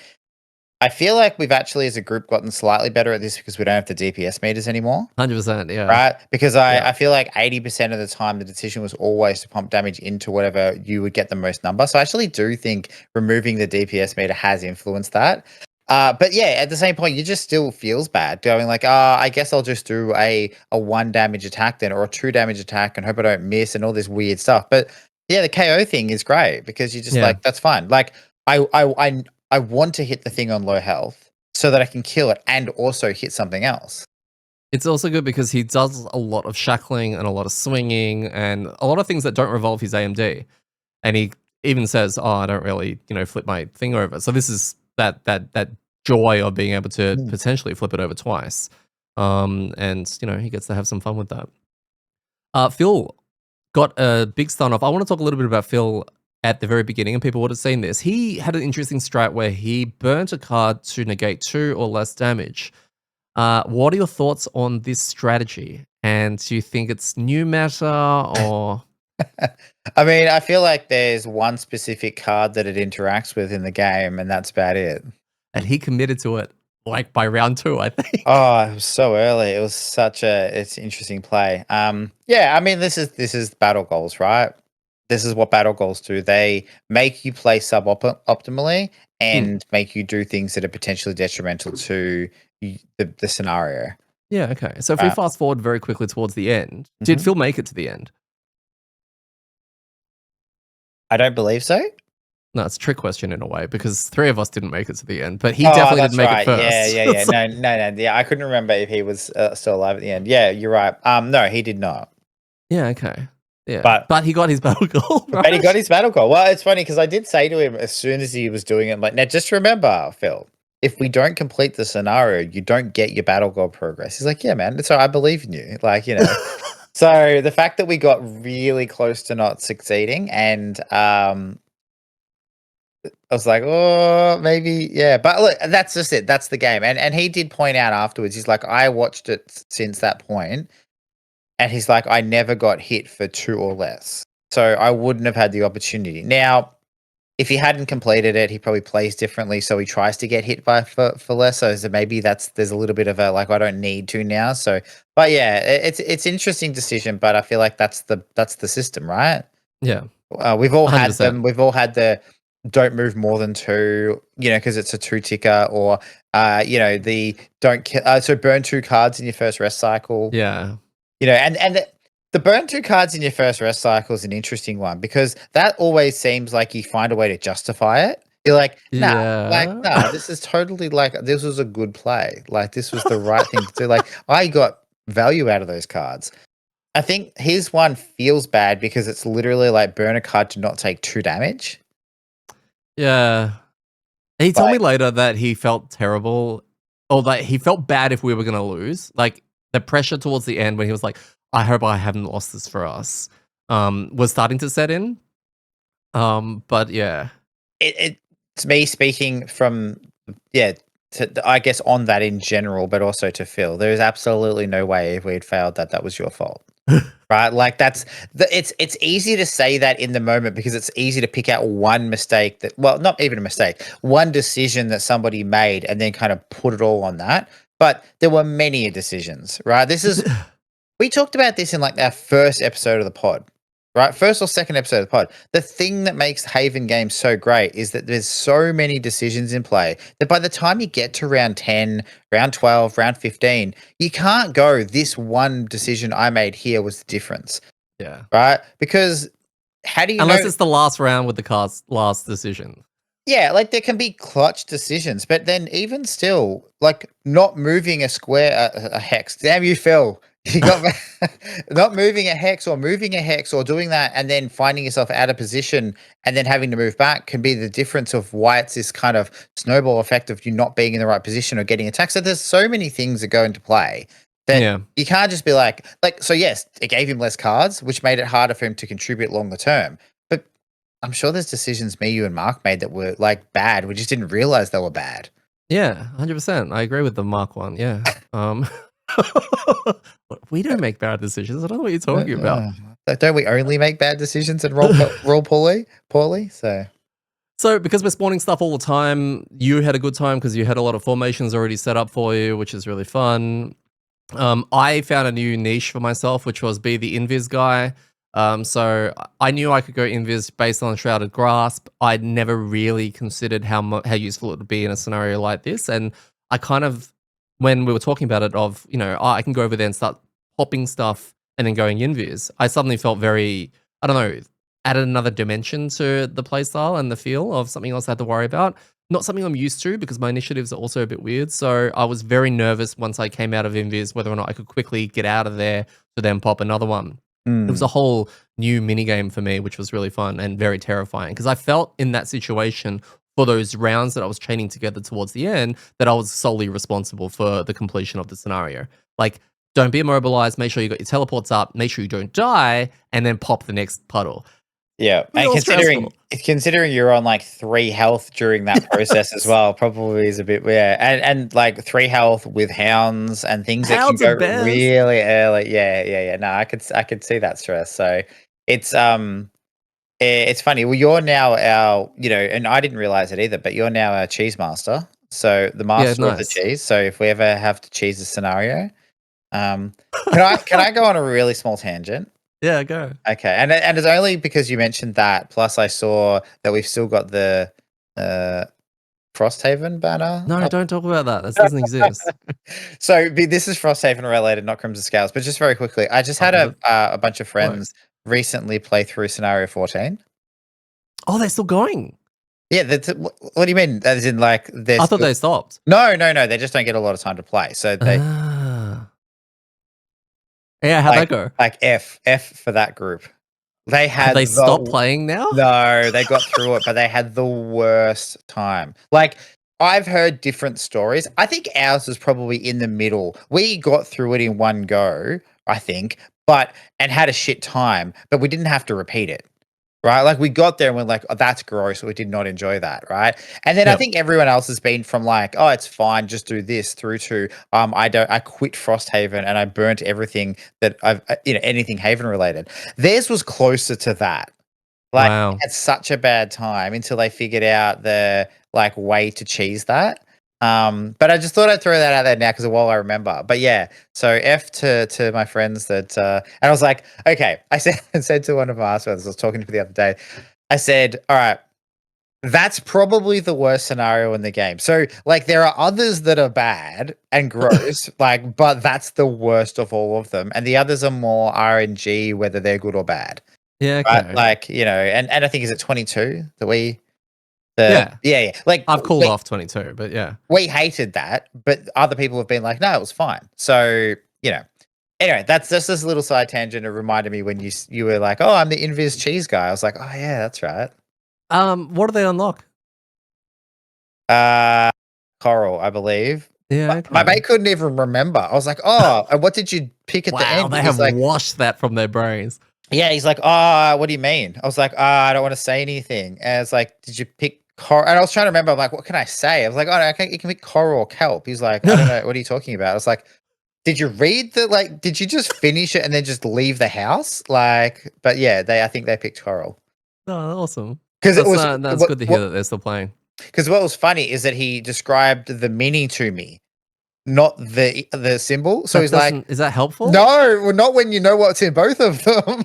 I feel like we've actually, as a group, gotten slightly better at this because we don't have the DPS meters anymore. 100%, yeah. Right? Because Yeah. I feel like 80% of the time the decision was always to pump damage into whatever you would get the most number. So I actually do think removing the DPS meter has influenced that. But yeah, at the same point, you just still feels bad going like, I guess I'll just do a 1 damage attack then, or a 2 damage attack and hope I don't miss and all this weird stuff. But yeah, the KO thing is great because you just Yeah. like, that's fine. Like I want to hit the thing on low health so that I can kill it and also hit something else. It's also good because he does a lot of shackling and a lot of swinging and a lot of things that don't revolve his AMD. And he even says, "Oh, I don't really, flip my thing over." So this is that joy of being able to Mm. potentially flip it over twice. And he gets to have some fun with that. Phil got a big stun off. I want to talk a little bit about Phil at the very beginning, and people would have seen this. He had an interesting strat where he burnt a card to negate 2 or less damage. What are your thoughts on this strategy? And do you think it's new meta or I mean, I feel like there's one specific card that it interacts with in the game, and that's about it. and he committed to it like by round 2, I think. Oh, it was so early. It was such it's interesting play. Yeah, I mean, this is battle goals, right? This is what battle goals do. They make you play optimally Hmm. and make you do things that are potentially detrimental to the scenario. Yeah, okay. So if we fast forward very quickly towards the end, did Mhm. Phil make it to the end? I don't believe so. No, it's a trick question in a way because 3 of us didn't make it to the end, but he Oh, definitely didn't that's make it right. Yeah, first. yeah, yeah. So- No, no, no. Yeah, I couldn't remember if he was still alive at the end. Yeah, you're right. No, he did not. yeah, okay. Yeah. But But he got his battle goal, right? but he got his battle call. Well, it's funny because I did say to him as soon as he was doing it, I'm like, now just remember, Phil, if we don't complete the scenario, you don't get your battle goal progress. He's like, yeah, man. So I believe in you. Like, So the fact that we got really close to not succeeding, and I was like, oh, maybe, yeah. But look, that's just it. That's the game. And he did point out afterwards, he's like, I watched it since that point, and he's like, I never got hit for 2 or less. So I wouldn't have had the opportunity. Now, if he hadn't completed it, he probably plays differently. So he tries to get hit by for less. So maybe there's a little bit of a like I don't need to now. So, but yeah, it's interesting decision. But I feel like that's the system, right? Yeah. We've all had 100%. them. We've all had the don't move more than 2, because it's a 2 ticker, or the don't kill. So burn 2 cards in your first rest cycle. Yeah. And the burn 2 cards in your first rest cycle is an interesting one because that always seems like you find a way to justify it. You're like, Yeah. nah, this is totally like this was a good play. Like this was the right thing to do. Like I got value out of those cards. I think his one feels bad because it's literally like burn a card to not take 2 damage. Yeah. He told But me later that he felt terrible or that he felt bad if we were going to lose. Like the pressure towards the end when he was like, I hope I haven't lost this for us, was starting to set in. But yeah. it's me speaking from I guess on that in general, but also to Phil. There is absolutely no way if we'd failed that was your fault. Right? Like it's easy to say that in the moment because it's easy to pick out one mistake not even a mistake, one decision that somebody made and then kind of put it all on that. But there were many decisions, right? We talked about this in like our first episode of the pod, right? First or second episode of the pod. The thing that makes Haven games so great is that there's so many decisions in play that by the time you get to round 10, round 12, round 15, you can't go, this one decision I made here was the difference. Yeah. Right? Because how do you Unless know? it's the last round with the card's last decision. Yeah, like there can be clutch decisions, but then even still, like not moving a square, a hex. Damn you, Phil. You got not moving a hex or moving a hex or doing that and then finding yourself out of position and then having to move back can be the difference of why it's this kind of snowball effect of you not being in the right position or getting attacked. So there's so many things that go into play that Yeah. you can't just be like so yes, it gave him less cards, which made it harder for him to contribute longer term. But I'm sure there's decisions me, you, and Mark made that were like bad. We just didn't realize they were bad. Yeah, 100%. I agree with the Mark one. Yeah. We don't make bad decisions. I don't know what you're talking about. Like, don't we only make bad decisions and roll poorly? Poorly, so. So, because we're spawning stuff all the time, you had a good time because you had a lot of formations already set up for you, which is really fun. I found a new niche for myself, which was be the invis guy. So I knew I could go invis based on Shrouded Grasp. I'd never really considered how useful it would be in a scenario like this, and I kind of, when we were talking about it, of I can go over there and start popping stuff and then going invis. I suddenly felt very, I don't know, added another dimension to the playstyle and the feel of something else I had to worry about. Not something I'm used to because my initiatives are also a bit weird. So I was very nervous once I came out of invis whether or not I could quickly get out of there to then pop another one. It was a whole new minigame for me, which was really fun and very terrifying because I felt in that situation for those rounds that I was chaining together towards the end that I was solely responsible for the completion of the scenario. Like, don't be immobilized, make sure you got your teleports up, make sure you don't die, and then pop the next puddle. Yeah, and considering you're on like 3 health during that process as well, probably is a bit and like 3 health with hounds and things that can go really early. Yeah. No, I could see that stress. So it's funny. Well, you're now our, and I didn't realize it either, but you're now our cheese master. So the master of the cheese. So if we ever have to cheese a scenario, can I go on a really small tangent? Yeah, go. Okay, and it's only because you mentioned that. Plus, I saw that we've still got the Frosthaven banner. No, don't talk about that. That doesn't exist. So this is Frosthaven related, not Crimson Scales. But just very quickly, I just had a bunch of friends recently play through Scenario 14. Oh, they're still going. Yeah, what do you mean? As in, like, I thought they stopped. No. They just don't get a lot of time to play. So they. Yeah, how'd that go? Like F for that group. Have they stopped playing now? No, they got through it, but they had the worst time. Like, I've heard different stories. I think ours was probably in the middle. We got through it in one go, I think, and had a shit time, but we didn't have to repeat it. Right, like we got there and we're like, "Oh, that's gross." We did not enjoy that, right? And then I think everyone else has been from like, "Oh, it's fine, just do this," through to, I quit Frosthaven and I burnt everything that I've, anything Haven related. Theirs was closer to that. Like, wow. They had such a bad time until they figured out the like way to cheese that. But I just thought I'd throw that out there now because of what I remember. But yeah, so F to my friends that, and I was like, okay, I said to one of my brothers, I was talking to him the other day, I said, all right, that's probably the worst scenario in the game. So like there are others that are bad and gross, like, but that's the worst of all of them. And the others are more RNG, whether they're good or bad. Yeah, okay. Right? Like, and I think is it 22 that we. Yeah. Like I've called off 22, but yeah. We hated that, but other people have been like, no, it was fine. So, anyway, that's just this little side tangent. It reminded me when you were like, oh, I'm the Invis cheese guy. I was like, oh yeah, that's right. What do they unlock? Coral, I believe. Yeah. Okay. My mate couldn't even remember. I was like, oh, and what did you pick at the end? They have washed that from their brains. Yeah, he's like, oh, what do you mean? I was like, I don't want to say anything. And it's like, did you pick coral? And I was trying to remember, I'm like, what can I say? I was like, oh, no, you can pick coral or kelp. He's like, I don't know. What are you talking about? I was like, did you read did you just finish it and then just leave the house? Like, but yeah, I think they picked coral. Oh, awesome. Because that's good to hear that they're still playing. Because what was funny is that he described the meaning to me, not the symbol. So he's like, is that helpful? No, well, not when you know what's in both of them.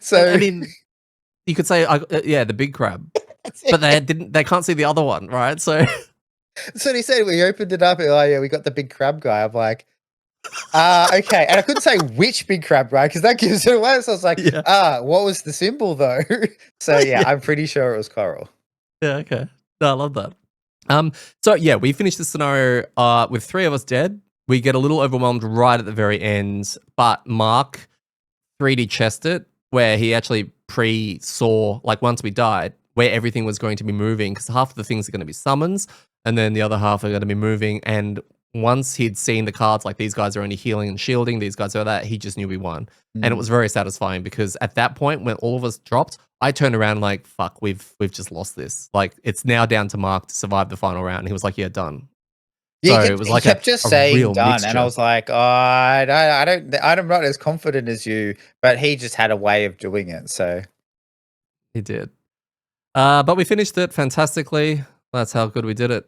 So I mean, you could say, the big crab, but they can't see the other one, right? So that's what he said. We opened it up. And, oh yeah, we got the big crab guy. I'm like, okay. And I couldn't say which big crab guy because that gives it away. So I was like, what was the symbol though? So yeah, I'm pretty sure it was coral. Yeah. Okay. No, I love that. So yeah, we finished the scenario with 3 of us dead. We get a little overwhelmed right at the very end, but Mark 3D chessed it where he actually pre-saw, like once we died, where everything was going to be moving because half of the things are going to be summons and then the other half are going to be moving. And once he'd seen the cards, like these guys are only healing and shielding, these guys are that, he just knew we won. And it was very satisfying because at that point when all of us dropped, I turned around like, fuck, we've just lost this. Like it's now down to Mark to survive the final round. And he was like, yeah, done. Yeah, So it was he like kept just a saying real done, and I mixture. was like, "Oh, I'm not as confident as you," but he just had a way of doing it, so He did. But we finished it fantastically. That's how good we did it.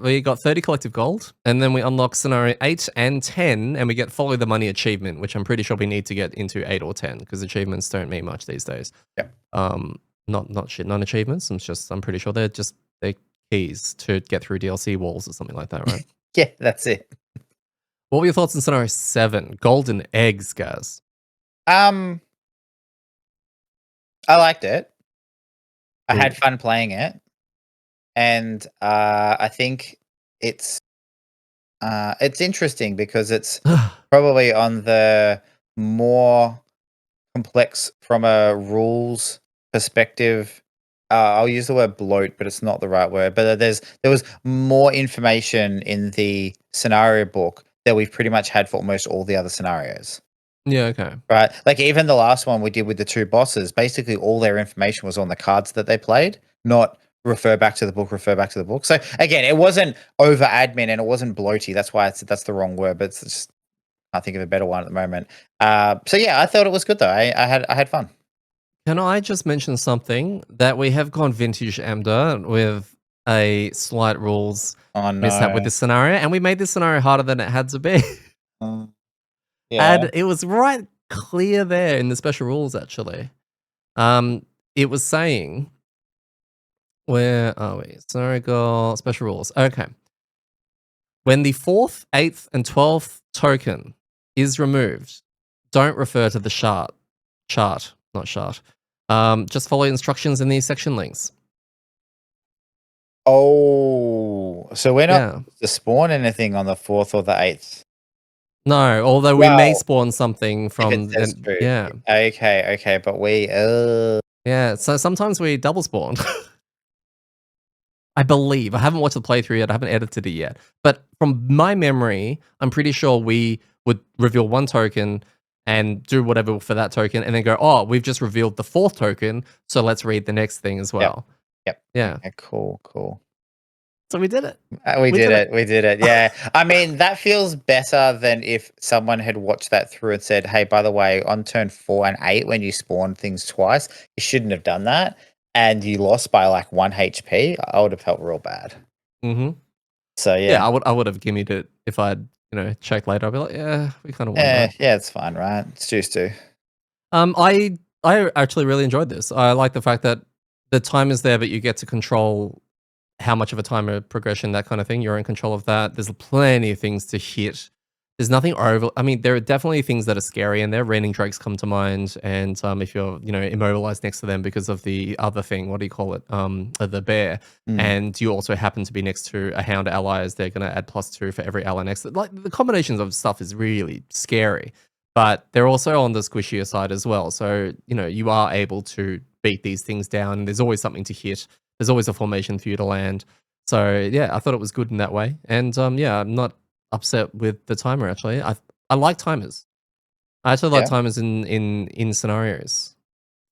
We got 30 collective gold, and then we unlock scenario 8 and 10, and we get follow the money achievement, which I'm pretty sure we need to get into 8 or 10 because achievements don't mean much these days. yeah. Not shit, non-achievements. I'm pretty sure they're keys to get through DLC walls or something like that, right? Yeah, that's it. What were your thoughts on scenario 7? Golden eggs, guys. I liked it. I had Ooh. fun playing it, and, I think it's interesting because it's probably on the more complex from a rules perspective. I'll use the word bloat, but it's not the right word. But there was more information in the scenario book that we've pretty much had for almost all the other scenarios. Yeah, okay. Right? Like even the last one we did with the two bosses, basically all their information was on the cards that they played, not refer back to the book, refer back to the book. So again, it wasn't over admin and it wasn't bloaty. That's why that's the wrong word, but it's just I think of a better one at the moment. So yeah, I thought it was good though. I had fun. Can I just mention something that we have gone vintage amDirt with a slight rules Oh mishap with no. this scenario, and we made this scenario harder than it had to be. Mm, yeah. And it was right clear there in the special rules, actually. It was saying, where are we? Scenario goal, special rules. Okay. When the 4th, 8th, and 12th token is removed, don't refer to the chart, not chart. Just follow instructions in these section links. Oh, so we're not Yeah. to spawn anything on the 4th or the 8th. No, although we may Well, spawn something if it from says the, true. yeah. Okay, but we Yeah, so sometimes we double spawn. I believe. I haven't watched the playthrough yet. I haven't edited it yet. But from my memory, I'm pretty sure we would reveal one token and do whatever for that token and then go, oh, we've just revealed the 4th token, so let's read the next thing as yep. well. Yep. Yeah. Okay, cool. So we did it. We did it. We did it. Yeah. I mean, that feels better than if someone had watched that through and said, "Hey, by the way, on turn 4 and 8 when you spawn things twice, you shouldn't have done that." And you lost by like 1 HP. I would have felt real bad. Mm-hmm. So Yeah, yeah. I would have gimmied it if I'd, checked later. I'd be like, yeah, we kind of won that. Yeah, it's fine, right? It's used to. I actually really enjoyed this. I like the fact that the time is there, but you get to control how much of a timer progression, that kind of thing. You're in control of that. There's plenty of things to hit. There's nothing over. I mean, there are definitely things that are scary, and there raining drakes come to mind. And if you're, immobilized next to them because of the other thing, what do you call it? The bear, Mm. and you also happen to be next to a hound allies. They're going to add +2 for every ally next. Like the combinations of stuff is really scary, but they're also on the squishier side as well. So you are able to beat these things down. And there's always something to hit. There's always a formation for you to land. So yeah, I thought it was good in that way. And yeah, I'm not upset with the timer actually. I like timers. I actually like Yeah. timers in scenarios.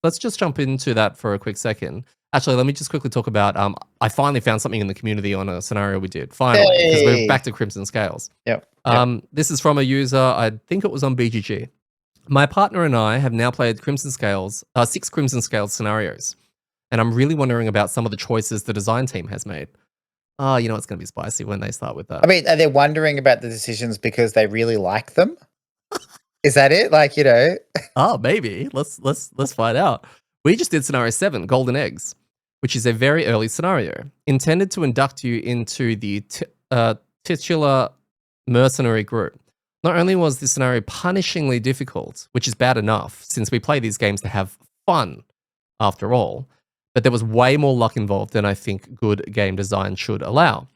Let's just jump into that for a quick second. Actually, let me just quickly talk about I finally found something in the community on a scenario we did. Finally, because we're Hey. back to Crimson Scales. Yep. This is from a user, I think it was on BGG. My partner and I have now played 6 Crimson Scales scenarios. And I'm really wondering about some of the choices the design team has made. Oh, it's going to be spicy when they start with that. I mean, are they wondering about the decisions because they really like them? Is that it? Like, Oh, maybe. Let's find out. We just did scenario 7, Golden Eggs, which is a very early scenario intended to induct you into the titular mercenary group. Not only was this scenario punishingly difficult, which is bad enough since we play these games to have fun after all, but there was way more luck involved than I think good game design should allow.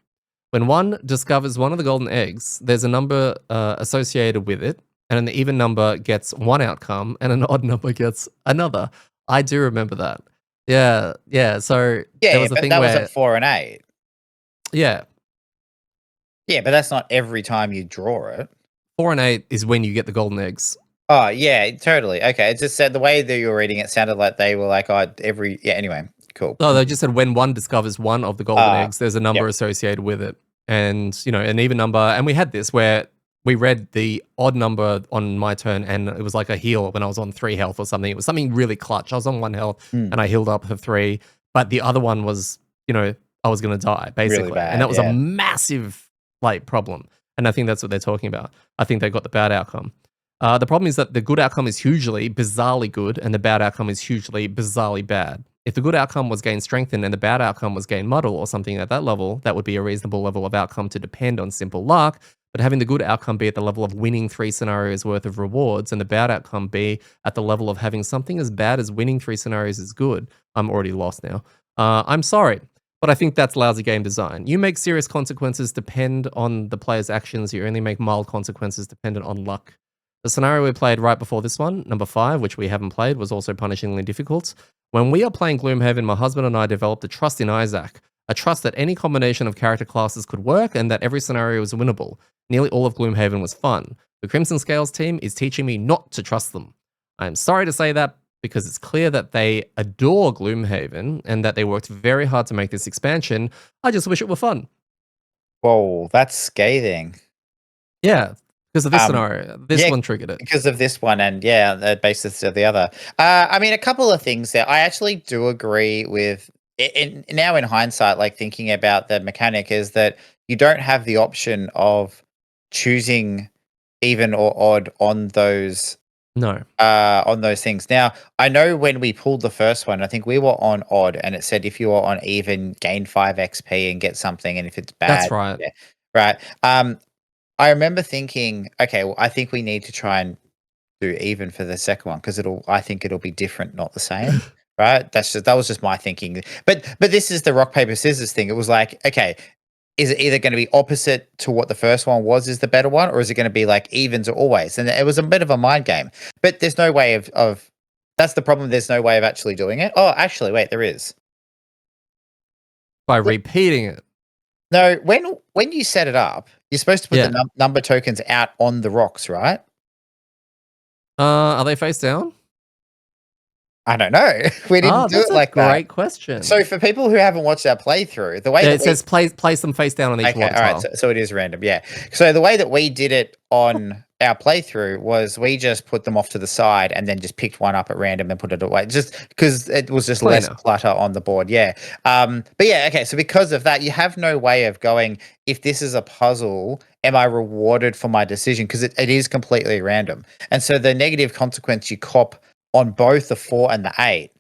When one discovers one of the golden eggs, there's a number associated with it, and an even number gets one outcome, and an odd number gets another. I do remember that. Yeah, yeah. So Yeah, there yeah, was a but thing that was at where, 4 and 8. yeah, Yeah, but that's not every time you draw it. 4 and 8 is when you get the golden eggs. Oh, yeah, totally. Okay, it just said the way that you were reading it sounded like they were like, "Oh, every" yeah, anyway, cool. No, they just said when one discovers one of the golden Uh, eggs, there's a yep. number associated with it. And, an even number. And we had this where we read the odd number on my turn, and it was like a heal when I was on 3 health or something. It was something really clutch. I was on 1 health Mm, and I healed up for 3, but the other one was, I was going to die really basically. And bad, that was a yeah. massive, like, problem. And I think that's what they're talking about. I think they got the bad outcome. The problem is that the good outcome is hugely bizarrely good, and the bad outcome is hugely bizarrely bad. If the good outcome was gain strengthen and the bad outcome was gain muddle or something at that level, that would be a reasonable level of outcome to depend on simple luck. But having the good outcome be at the level of winning 3 scenarios worth of rewards and the bad outcome be at the level of having something as bad as winning 3 scenarios is good, I'm already lost now. I'm sorry, but I think that's lousy game design. You make serious consequences depend on the player's actions. You only make mild consequences dependent on luck. The scenario we played right before this one, number 5, which we haven't played, was also punishingly difficult. When we are playing Gloomhaven, my husband and I developed a trust in Isaac, a trust that any combination of character classes could work and that every scenario was winnable. Nearly all of Gloomhaven was fun. The Crimson Scales team is teaching me not to trust them. I am sorry to say that because it's clear that they adore Gloomhaven and that they worked very hard to make this expansion. I just wish it were fun. Whoa, that's scathing. Yeah, because of this Um, scenario. This yeah, one triggered it. because of this one and, yeah, the basis of the other. I mean, a couple of things there. I actually do agree with now in hindsight, like, thinking about the mechanic is that you don't have the option of choosing even or odd No, on those things. Now, I know when we pulled the first one, I think we were on odd, and it said if you are on even, gain 5 XP and get something, and if it's that's bad, right. yeah, right. I remember thinking, okay, well, I think we need to try and do even for the second one because I think it'll be different, not the same. Right? That was just my thinking. But this is the rock paper scissors thing. It was like, okay, is it either going to be opposite to what the first one was is the better one, or is it going to be like evens are always? And it was a bit of a mind game. But there's no way of that's the problem. There's no way of actually doing it. Oh, actually, wait, there is. By repeating it. No, when you set it up, you're supposed to put the Yeah. number tokens out on the rocks, right? Are they face down? I don't know. We didn't do That's it a like that. great question. So for people who haven't watched our playthrough, the way Yeah, that it says place them face down on each okay, water all right, tile. so it is random, yeah. So the way that we did it on our playthrough was we just put them off to the side and then just picked one up at random and put it away, just because it was just less Cleaner. clutter on the board, yeah. But yeah, okay, so because of that, you have no way of going, if this is a puzzle, am I rewarded for my decision? Because it is completely random. And so the negative consequence you cop on both the 4 and the 8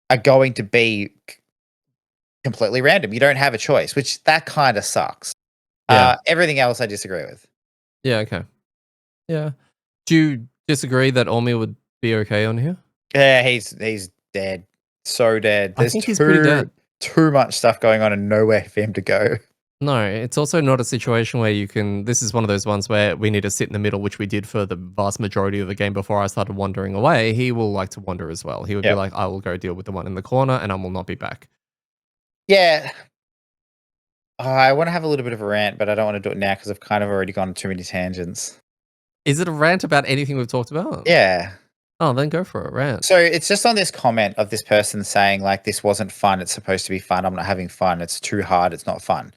are going to be completely random. You don't have a choice, which that kind of sucks. Yeah. Everything else I disagree with. Yeah, okay. Yeah. Do you disagree that Olmi would be okay on here? Yeah, he's dead. So dead. I There's think he's pretty dead. too much stuff going on and nowhere for him to go. No, it's also not a situation where you can. This is one of those ones where we need to sit in the middle, which we did for the vast majority of the game before I started wandering away. He will like to wander as well. He would be Yep. like, I will go deal with the one in the corner and I will not be back. Yeah. I want to have a little bit of a rant, but I don't want to do it now because I've kind of already gone on too many tangents. Is it a rant about anything we've talked about? Yeah. Oh, then go for it. Rant. So it's just on this comment of this person saying, like, this wasn't fun. It's supposed to be fun. I'm not having fun. It's too hard. It's not fun.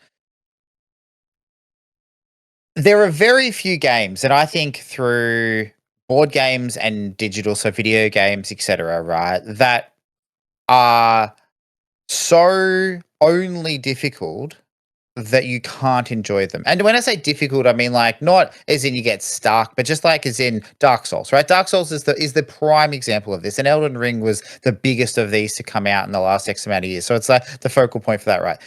There are very few games, and I think through board games and digital, so video games, etc., right, that are so only difficult that you can't enjoy them. And when I say difficult, I mean like not as in you get stuck, but just like as in Dark Souls, right? Dark Souls is the prime example of this. And Elden Ring was the biggest of these to come out in the last X amount of years. So it's like the focal point for that, right?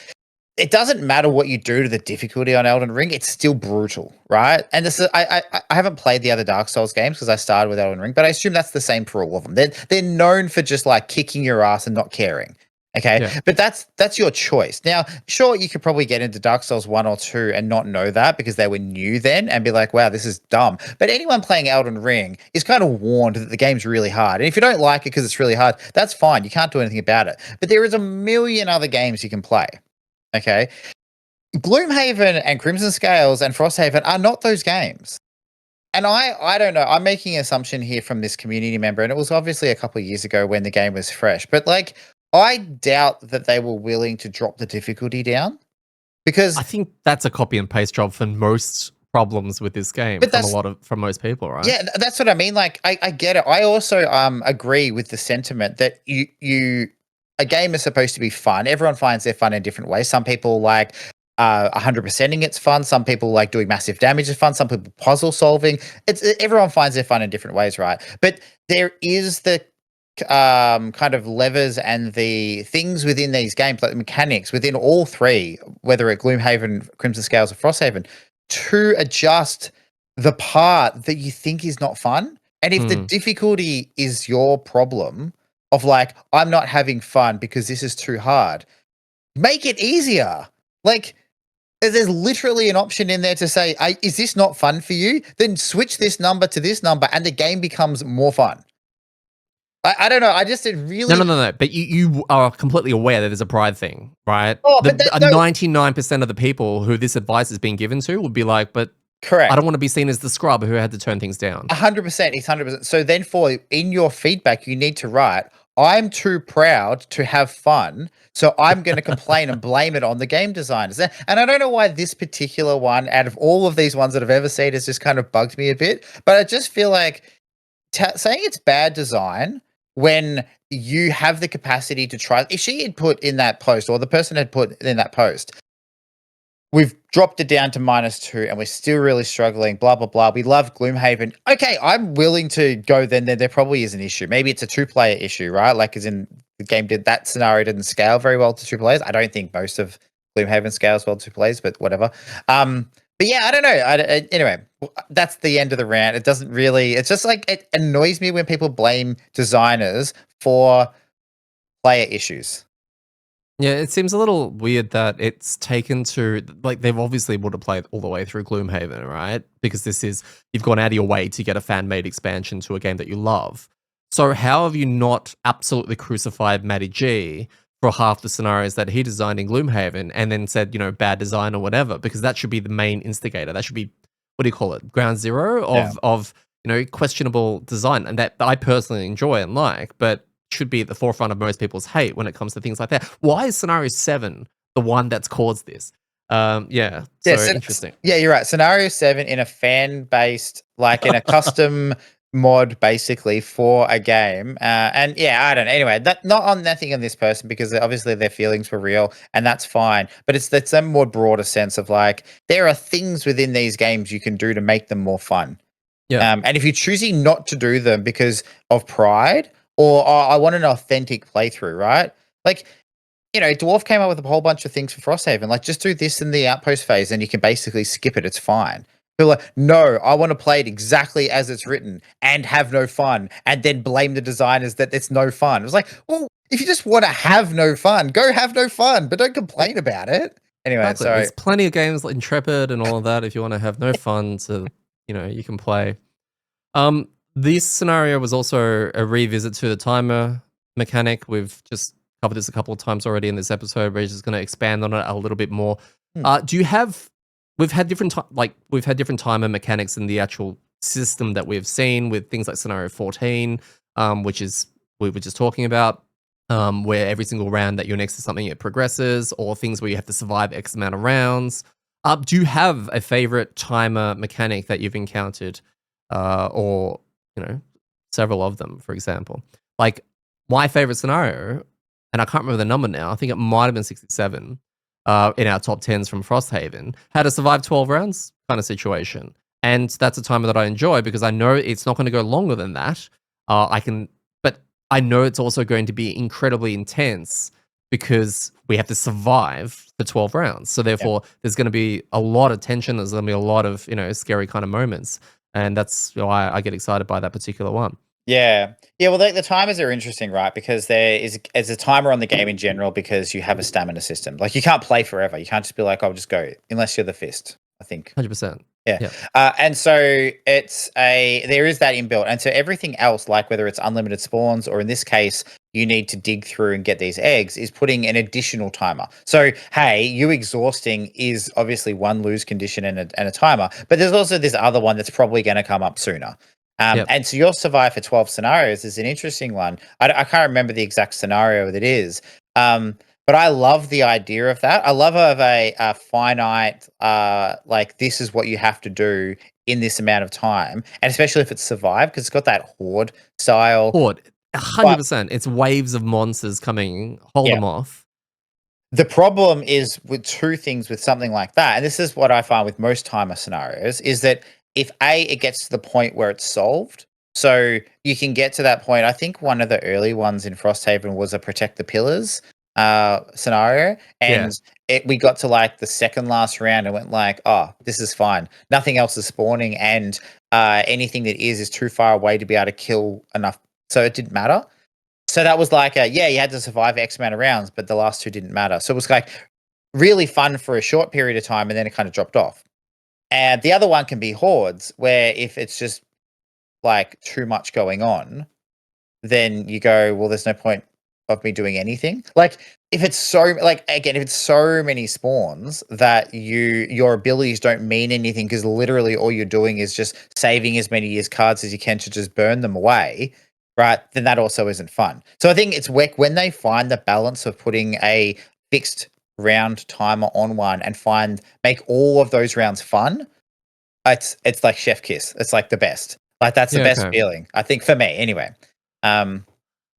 It doesn't matter what you do to the difficulty on Elden Ring; it's still brutal, right? And this is I haven't played the other Dark Souls games because I started with Elden Ring, but I assume that's the same for all of them. They're known for just like kicking your ass and not caring. Okay, Yeah. but that's your choice. Now, sure, you could probably get into Dark Souls 1 or 2 and not know that because they were new then and be like, wow, this is dumb. But anyone playing Elden Ring is kind of warned that the game's really hard. And if you don't like it because it's really hard, that's fine. You can't do anything about it. But there is a million other games you can play. Okay. Gloomhaven and Crimson Scales and Frosthaven are not those games. And I don't know. I'm making an assumption here from this community member, and it was obviously a couple of years ago when the game was fresh. But like, I doubt that they were willing to drop the difficulty down I because. think that's a copy and paste job for most problems with this game But from that's from most people, right? yeah, that's what I mean. Like, I get it. I also agree with the sentiment that you a game is supposed to be fun. Everyone finds their fun in different ways. Some people like 100%ing it's fun. Some people like doing massive damage is fun. Some people puzzle solving. It's everyone finds their fun in different ways, right? But there is the kind of levers and the things within these games, like the mechanics within all three, whether at Gloomhaven, Crimson Scales, or Frosthaven, to adjust the part that you think is not fun. And if the Hmm. difficulty is your problem of like, I'm not having fun because this is too hard, make it easier. Like, there's literally an option in there to say, is this not fun for you? Then switch this number to this number and the game becomes more fun. I don't know. I just did No, no, really. no, no. But you are completely aware that there's a pride thing, right? Oh, The but that, no, 99% of the people who this advice is being given to would be like, but I correct. don't want to be seen as the scrub who had to turn things down. 100%. It's 100%. So then, for in your feedback, you need to write, "I'm too proud to have fun, so I'm going to complain and blame it on the game designers." And I don't know why this particular one, out of all of these ones that I've ever seen, has just kind of bugged me a bit. But I just feel like saying it's bad design when you have the capacity to try. If she had put in that post, or the person had put in that post, we've dropped it down to -2 and we're still really struggling, blah, blah, blah. We love Gloomhaven. Okay, I'm willing to go then there probably is an issue. Maybe it's a two-player issue, right? Like, as in the game that scenario didn't scale very well to two players. I don't think most of Gloomhaven scales well to two players, but whatever. But yeah, I don't know. Anyway, that's the end of the rant. It doesn't really, it's just like, it annoys me when people blame designers for player issues. Yeah, it seems a little weird that it's taken to like they've obviously would have played all the way through Gloomhaven, right? Because this is you've gone out of your way to get a fan made expansion to a game that you love. So how have you not absolutely crucified Matty G for half the scenarios that he designed in Gloomhaven and then said, bad design or whatever? Because that should be the main instigator. That should be what do you call it? Ground zero Yeah. of questionable design and that I personally enjoy and like, but should be at the forefront of most people's hate when it comes to things like that. Why is scenario 7 the one that's caused this? Yeah, Yeah, so interesting. yeah, you're right. Scenario 7 in a fan based, like in a custom mod, basically for a game. And yeah, I don't know. Anyway, that not on nothing on this person because obviously their feelings were real, and that's fine. But it's a more broader sense of like there are things within these games you can do to make them more fun. Yeah, And if you're choosing not to do them because of pride or oh, I want an authentic playthrough, right? Like, Dwarf came up with a whole bunch of things for Frosthaven. Like, just do this in the outpost phase and you can basically skip it. It's fine. They're like, no, I want to play it exactly as it's written and have no fun and then blame the designers that it's no fun. It was like, well, if you just want to have no fun, go have no fun, but don't complain about it. Anyway, exactly. sorry. There's plenty of games like Intrepid and all of that if you want to have no fun to, you can play. This scenario was also a revisit to the timer mechanic. We've just covered this a couple of times already in this episode. We're just going to expand on it a little bit more. Hmm. Do you have? We've had different we've had different timer mechanics in the actual system that we've seen with things like scenario 14, which is we were just talking about, where every single round that you're next to something it progresses, or things where you have to survive X amount of rounds. Do you have a favorite timer mechanic that you've encountered, or several of them, for example? Like my favorite scenario, and I can't remember the number now. I think it might have been 67 in our top 10s from Frosthaven, had a survive 12 rounds kind of situation. And that's a timer that I enjoy because I know it's not going to go longer than that. But I know it's also going to be incredibly intense because we have to survive for 12 rounds. So therefore, there's going to be a lot of tension. There's going to be a lot of, scary kind of moments. And that's why I get excited by that particular one. Yeah. Yeah, well, the timers are interesting, right? Because there's a timer on the game in general because you have a stamina system. Like, you can't play forever. You can't just be like, "I'll just go," unless you're the fist, I think. 100%. Yeah. Yeah. And so there is that inbuilt. And so everything else, like whether it's unlimited spawns or in this case, you need to dig through and get these eggs, is putting an additional timer. So, hey, you exhausting is obviously one lose condition and a timer, but there's also this other one that's probably going to come up sooner. Yep. And so your survive for 12 scenarios is an interesting one. I can't remember the exact scenario that is. But I love the idea of that. I love of a finite, like, this is what you have to do in this amount of time, and especially if it's survive because it's got that horde style. Horde. But 100%. It's waves of monsters coming. Hold yeah, them off. the problem is with two things with something like that, and this is what I find with most timer scenarios, is that if it gets to the point where it's solved, so you can get to that point. I think one of the early ones in Frosthaven was a protect the pillars scenario, Yeah. and we got to like the second last round and went like, oh, this is fine. Nothing else is spawning, and anything that is too far away to be able to kill enough, so it didn't matter. So that was like yeah, you had to survive X amount of rounds, but the last two didn't matter. So it was like really fun for a short period of time, and then it kind of dropped off. And the other one can be hordes, where if it's just like too much going on, then you go, well, there's no point of me doing anything. Like, if it's so, like, again, if it's so many spawns that your abilities don't mean anything because literally all you're doing is just saving as many years cards as you can to just burn them away, right? Then that also isn't fun. So I think it's when they find the balance of putting a fixed round timer on one and make all of those rounds fun. It's like chef kiss. It's like the best. Like, that's the Yeah, best okay. feeling, I think, for me anyway. Um,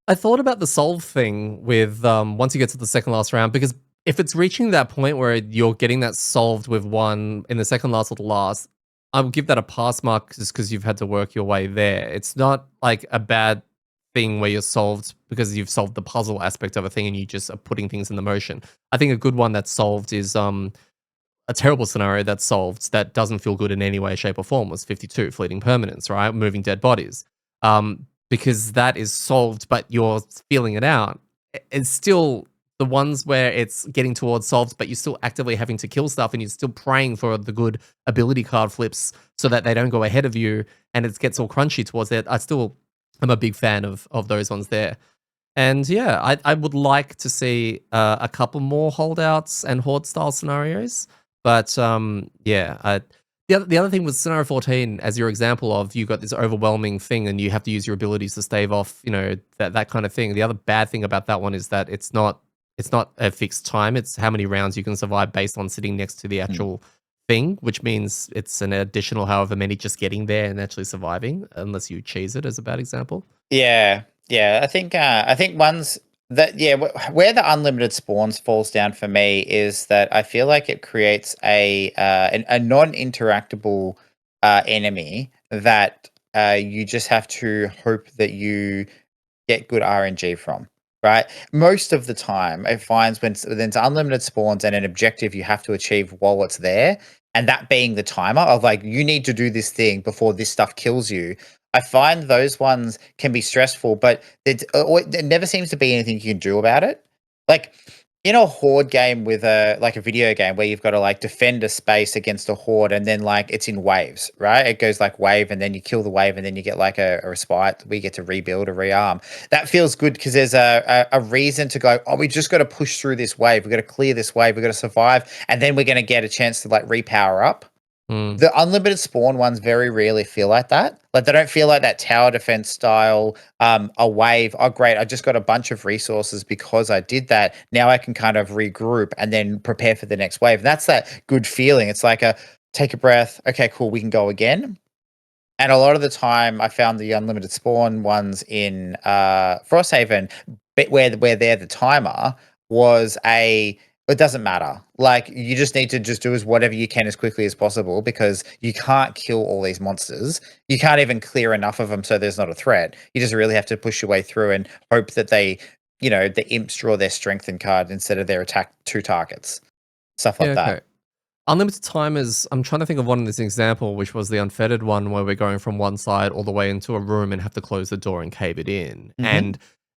I thought about the solve thing with once you get to the second last round, because if it's reaching that point where you're getting that solved with one in the second last or the last, I would give that a pass mark just because you've had to work your way there. It's not like a bad thing where you're solved because you've solved the puzzle aspect of a thing and you just are putting things in the motion. I think a good one that's solved is a terrible scenario that's solved that doesn't feel good in any way, shape, or form was 52 fleeting permanents, right? Moving dead bodies. Because that is solved, but you're feeling it out. It's still the ones where it's getting towards solved, but you're still actively having to kill stuff and you're still praying for the good ability card flips so that they don't go ahead of you and it gets all crunchy towards it. I'm a big fan of those ones there. And yeah, I would like to see a couple more holdouts and horde style scenarios. But yeah, the other thing was scenario 14, as your example of you got this overwhelming thing and you have to use your abilities to stave off, that kind of thing. The other bad thing about that one is that it's not a fixed time. It's how many rounds you can survive based on sitting next to the hmm. actual thing, which means it's an additional however many just getting there and actually surviving, unless you cheese it as a bad example. Yeah, yeah. I think ones that yeah, where the unlimited spawns falls down for me is that I feel like it creates a non-interactable enemy that you just have to hope that you get good RNG from, right? Most of the time, it finds when there's unlimited spawns and an objective you have to achieve while it's there, and that being the timer of like, you need to do this thing before this stuff kills you. I find those ones can be stressful, but there never seems to be anything you can do about it. Like, in a horde game with a video game where you've got to like defend a space against a horde, and then like it's in waves, right? It goes like wave, and then you kill the wave, and then you get like a respite. We get to rebuild or rearm. That feels good because there's a reason to go, oh, we just got to push through this wave. We got to clear this wave. We got to survive, and then we're going to get a chance to like repower up. Mm. The unlimited spawn ones very rarely feel like that. Like, they don't feel like that tower defense style. A wave. Oh, great! I just got a bunch of resources because I did that. Now I can kind of regroup and then prepare for the next wave. And that's that good feeling. It's like a take a breath. Okay, cool. We can go again. And a lot of the time, I found the unlimited spawn ones in Frosthaven, but where they're the timer was it doesn't matter. Like, you just need to just do as whatever you can as quickly as possible because you can't kill all these monsters. You can't even clear enough of them so there's not a threat. You just really have to push your way through and hope that the imps draw their strengthen card instead of their attack two targets, stuff Yeah, like that. okay. Unlimited timers, I'm trying to think of one in this example, which was the unfettered one where we're going from one side all the way into a room and have to close the door and cave it in. Hmm. And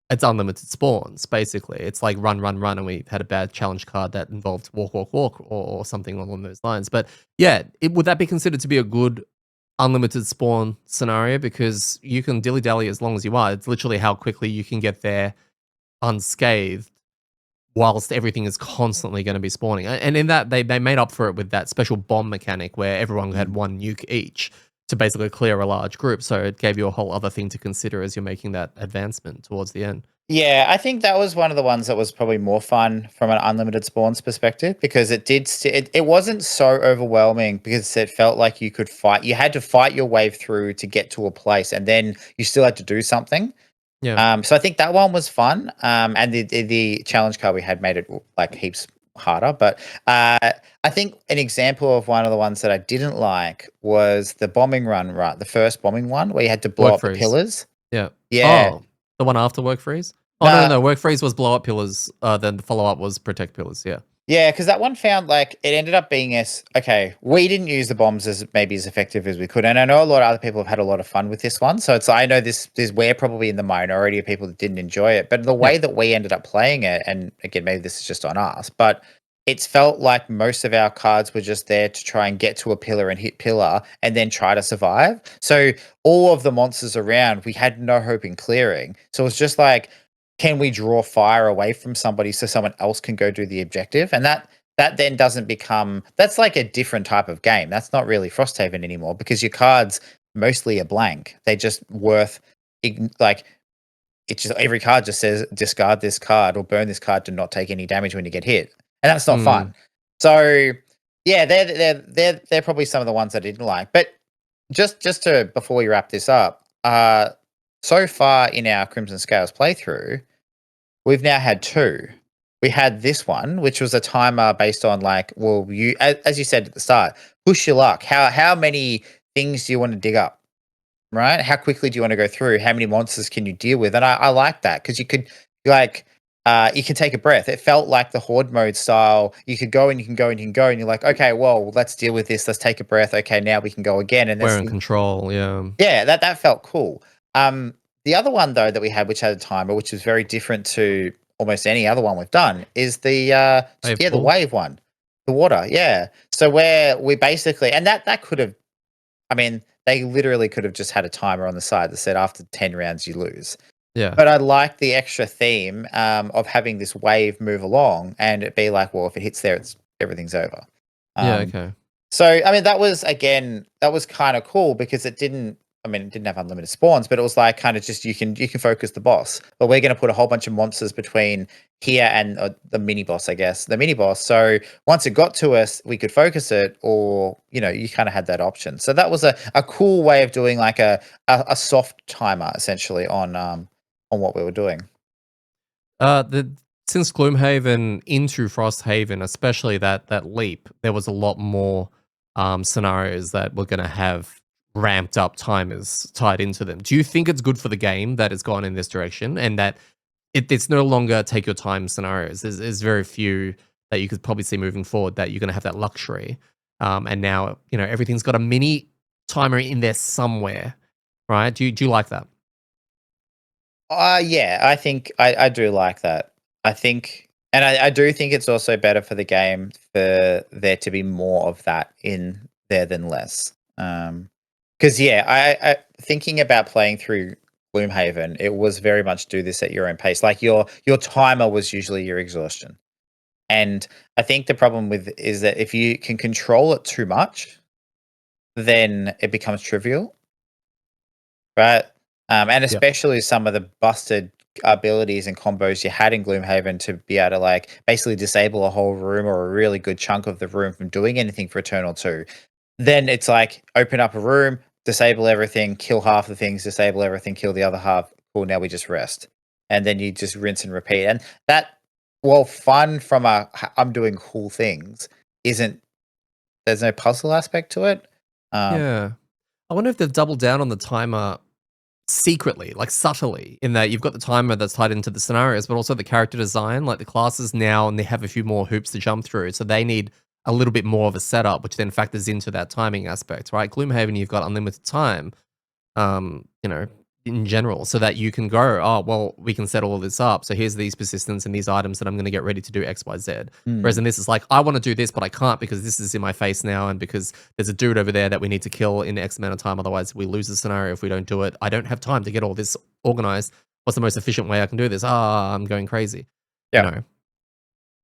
it's unlimited spawns, basically. It's like run, run, run, and we had a bad challenge card that involved walk, walk, walk, or something along those lines. But yeah, would that be considered to be a good unlimited spawn scenario? Because you can dilly dally as long as you are. It's literally how quickly you can get there unscathed whilst everything is constantly going to be spawning. And in that, they made up for it with that special bomb mechanic where everyone had one nuke each to basically clear a large group. So it gave you a whole other thing to consider as you're making that advancement towards the end. Yeah, I think that was one of the ones that was probably more fun from an unlimited spawns perspective because it did it wasn't so overwhelming because it felt like you could fight. You had to fight your way through to get to a place, and then you still had to do something. Yeah, So I think that one was fun. And the challenge card we had made it like heaps harder. But I think an example of one of the ones that I didn't like was the bombing run, right? The first bombing one where you had to blow work up the freeze. pillars. Yeah. Yeah. Oh, the one after work freeze? Oh, no, no, No, no. Work freeze was blow up pillars. Then the follow up was protect pillars. Yeah. yeah, because that one found like it ended up being as okay. We didn't use the bombs as maybe as effective as we could, and I know a lot of other people have had a lot of fun with this one. So it's I know this we're probably in the minority of people that didn't enjoy it, but the Yeah. way that we ended up playing it, and again maybe this is just on us, but it's felt like most of our cards were just there to try and get to a pillar and hit pillar, and then try to survive. So all of the monsters around, we had no hope in clearing. So it was just like can we draw fire away from somebody so someone else can go do the objective? And that then doesn't become that's like a different type of game. That's not really Frosthaven anymore because your cards mostly are blank. They just worth like it's just every card just says discard this card or burn this card to not take any damage when you get hit. And that's not Mm, fun. So yeah, they're probably some of the ones I didn't like. But just to before we wrap this up, so far in our Crimson Scales playthrough, we've now had 2. We had this one, which was a timer based on like, well, you as you said at the start, push your luck. How many things do you want to dig up, right? How quickly do you want to go through? How many monsters can you deal with? And I like that because you could like you can take a breath. It felt like the horde mode style. You could go and you can go and you can go and you're like, okay, well, let's deal with this. Let's take a breath. Okay, now we can go again. And we're there's in control. Yeah. yeah, that felt cool. The other one though that we had, which had a timer, which is very different to almost any other one we've done, is the Wave yeah the pool. wave one, the water. Yeah, so where we basically and that could have, I mean, they literally could have just had a timer on the side that said after 10 rounds you lose. Yeah. But I like the extra theme of having this wave move along and it be like, well, if it hits there, it's everything's over. Yeah. Um, Okay. so, I mean, that was again, that was kind of cool because it didn't. I mean, it didn't have unlimited spawns, but it was like kind of just you can focus the boss. But we're going to put a whole bunch of monsters between here and the mini boss, I guess, the mini boss. So once it got to us, we could focus it, or you kind of had that option. So that was a cool way of doing like a soft timer essentially on what we were doing. The since Gloomhaven into Frosthaven, especially that leap, there was a lot more scenarios that were going to have ramped up timers tied into them. Do you think it's good for the game that it's gone in this direction and that it's no longer take your time scenarios? There's very few that you could probably see moving forward that you're going to have that luxury. And now everything's got a mini timer in there somewhere, right? Do you like that? Yeah, I think I do like that. I think, and I do think it's also better for the game for there to be more of that in there than less. Because yeah, I thinking about playing through Gloomhaven, it was very much do this at your own pace. Like your timer was usually your exhaustion, and I think the problem with is that if you can control it too much, then it becomes trivial, right? And Yeah. especially some of the busted abilities and combos you had in Gloomhaven to be able to like basically disable a whole room or a really good chunk of the room from doing anything for a turn or two. Then it's like open up a room, disable everything, kill half the things, disable everything, kill the other half. Cool, now we just rest. And then you just rinse and repeat. And that, well, fun from I'm doing cool things isn't, there's no puzzle aspect to it. Um, Yeah. I wonder if they've doubled down on the timer secretly, like subtly, in that you've got the timer that's tied into the scenarios, but also the character design. Like the classes now, and they have a few more hoops to jump through, so they need a little bit more of a setup, which then factors into that timing aspect, right? Gloomhaven, you've got unlimited time, you know, in general, so that you can go, oh, well, we can set all of this up. So here's these persistence and these items that I'm going to get ready to do X, Y, Z. Whereas Mm, in this, is like, I want to do this, but I can't because this is in my face now, and because there's a dude over there that we need to kill in X amount of time. Otherwise, we lose the scenario if we don't do it. I don't have time to get all this organized. What's the most efficient way I can do this? Ah, I'm going crazy. You yeah. know,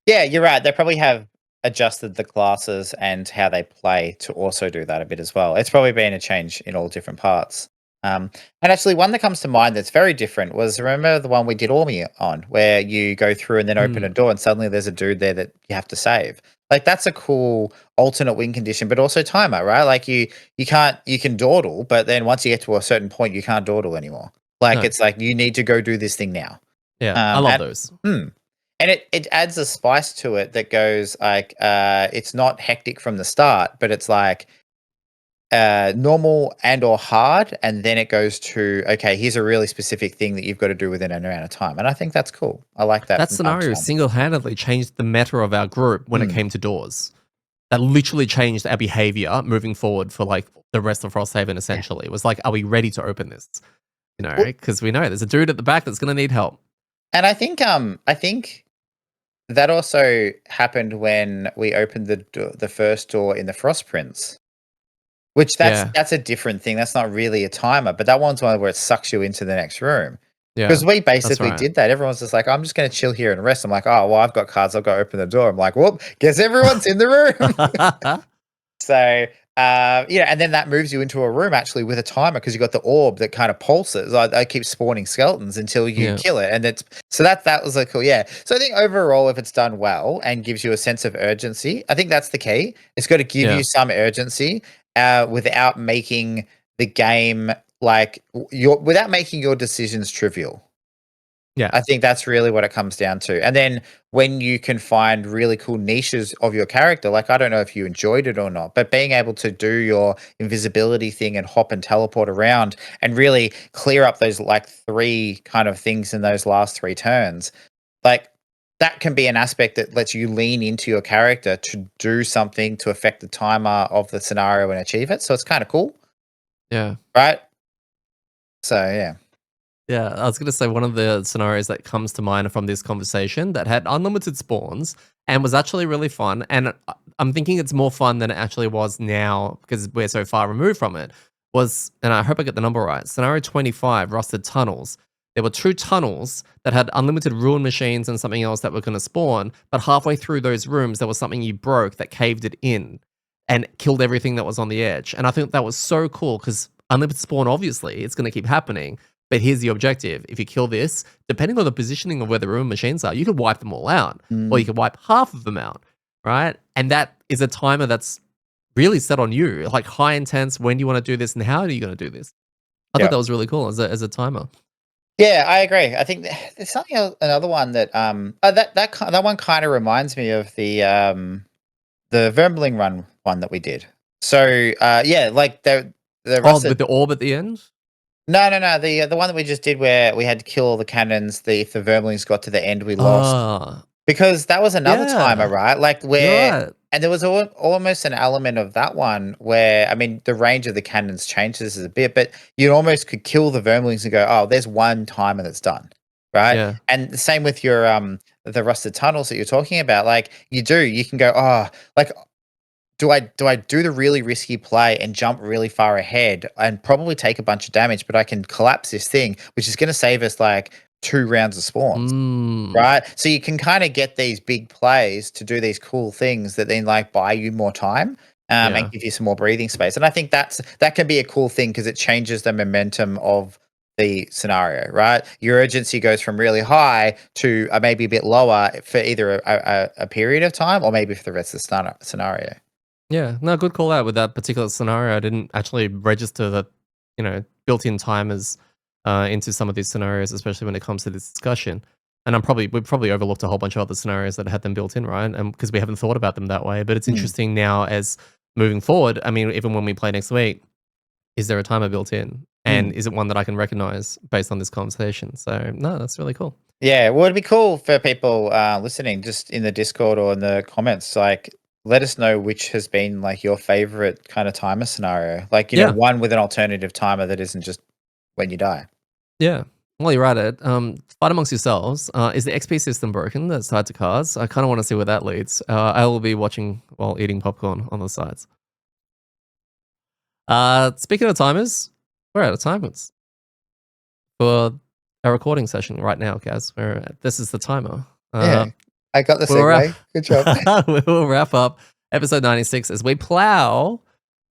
Yeah, you're right. They probably have adjusted the classes and how they play to also do that a bit as well. It's probably been a change in all different parts. And actually, one that comes to mind that's very different was, remember the one we did Ormi on, where you go through and then open a mm, door and suddenly there's a dude there that you have to save. Like that's a cool alternate win condition, but also timer, right? Like you can't you can dawdle, but then once you get to a certain point, you can't dawdle anymore. Like no, it's like you need to go do this thing now. yeah, I love And those. hmm. And it adds a spice to it that goes like it's not hectic from the start, but it's like normal and or hard, and then it goes to okay, here's a really specific thing that you've got to do within an amount of time. And I think that's cool. I like that That from time to scenario time. single-handedly changed the meta of our group when it Mm, came to doors. That literally changed our behavior moving forward for, like, the rest of Frosthaven, yeah. essentially. It was like, "Are we ready to open this?" You know, Well, because we know there's a dude at the back that's gonna need help. and I think that also happened when we opened the first door in the Frost Prince. Which Yeah, that's a different thing, that's not really a timer, but that one's one where it sucks you into the next room. yeah, Because we that's basically right. did that, everyone's just like, "I'm just gonna chill here and rest." I'm like, "Oh, well, I've got cards, I'll go open the door." I'm like, "Whoop, guess everyone's in the room." So, yeah, and then that moves you into a room actually with a timer because you got the orb that kind of pulses. I keep spawning skeletons until you Yeah, kill it, and it's so that was like cool. Yeah, so I think overall, if it's done well and gives you a sense of urgency, I think that's the key. It's got to give yeah, you some urgency without making the game like your without making your decisions trivial. yeah, I think that's really what it comes down to. And then when you can find really cool niches of your character, like I don't know if you enjoyed it or not, but being able to do your invisibility thing and hop and teleport around and really clear up those like three kind of things in those last three turns, like that can be an aspect that lets you lean into your character to do something to affect the timer of the scenario and achieve it. So it's kind of cool, yeah. right? So yeah. Yeah, I was gonna say one of the scenarios that comes to mind from this conversation that had unlimited spawns and was actually really fun, and I'm thinking it's more fun than it actually was now because we're so far removed from it, was, and I hope I get the number right, scenario 25, Rusted Tunnels. There were 2 tunnels that had unlimited ruin machines and something else that were gonna spawn, but halfway through those rooms, there was something you broke that caved it in and killed everything that was on the edge, and I think that was so cool because unlimited spawn, obviously, it's gonna keep happening, but here's the objective. If you kill this, depending on the positioning of where the ruin machines are, you could wipe them all out, or you Mm, could wipe half of them out, right? And that is a timer that's really set on you, like high intense. When do you want to do this, and how are you going to do this? I thought yeah. that was really cool as a timer. Yeah, I agree. I think there's something else, another one that that one kind of reminds me of the Vermling Run one that we did. So yeah, like the Oh, rusted with the orb at the end. no the one that we just did where we had to kill all the cannons. The if the Vermlings got to the end, we lost. Ah, Because that was another timer, yeah, right? Like you're where right. and there was almost an element of that one where I mean the range of the cannons changes a bit, but you almost could kill the vermlings and go, "Oh, there's one timer that's done." Right? Yeah, And the same with your the rusted tunnels that you're talking about. Like you can go, "Oh, like do I do the really risky play and jump really far ahead and probably take a bunch of damage, but I can collapse this thing, which is going to save us like 2 rounds of spawns." mm, Right? So you can kinda get these big plays to do these cool things that then, like, buy you more time, and yeah, give you some more breathing space, and I think that can be a cool thing because it changes the momentum of the scenario, right? Your urgency goes from really high to, maybe a bit lower for either a period of time or maybe for the rest of the scenario. yeah. No, good call out with that particular scenario. I didn't actually register that, built-in timers into some of these scenarios, especially when it comes to this discussion. And we've probably overlooked a whole bunch of other scenarios that had them built in, right? And because we haven't thought about them that way. But it's Mm, interesting now as moving forward. I mean, even when we play next week, is there a timer built in? And mm. is it one that I can recognize based on this conversation? So no, that's really cool. Yeah, well, it'd be cool for people, listening just in the Discord or in the comments, like, let us know which has been like your favorite kind of timer scenario. Like, you know, Yeah. one with an alternative timer that isn't just when you die. Yeah. While you're at it, fight amongst yourselves. Is the XP system broken that's tied to cars? I kind of want to see where that leads. I will be watching while eating popcorn on the sides. Speaking of timers, we're out of timers for our recording session right now, guys. This is the timer. Yeah. I got the We'll segue. Good job. we'll wrap up episode 96 as we plow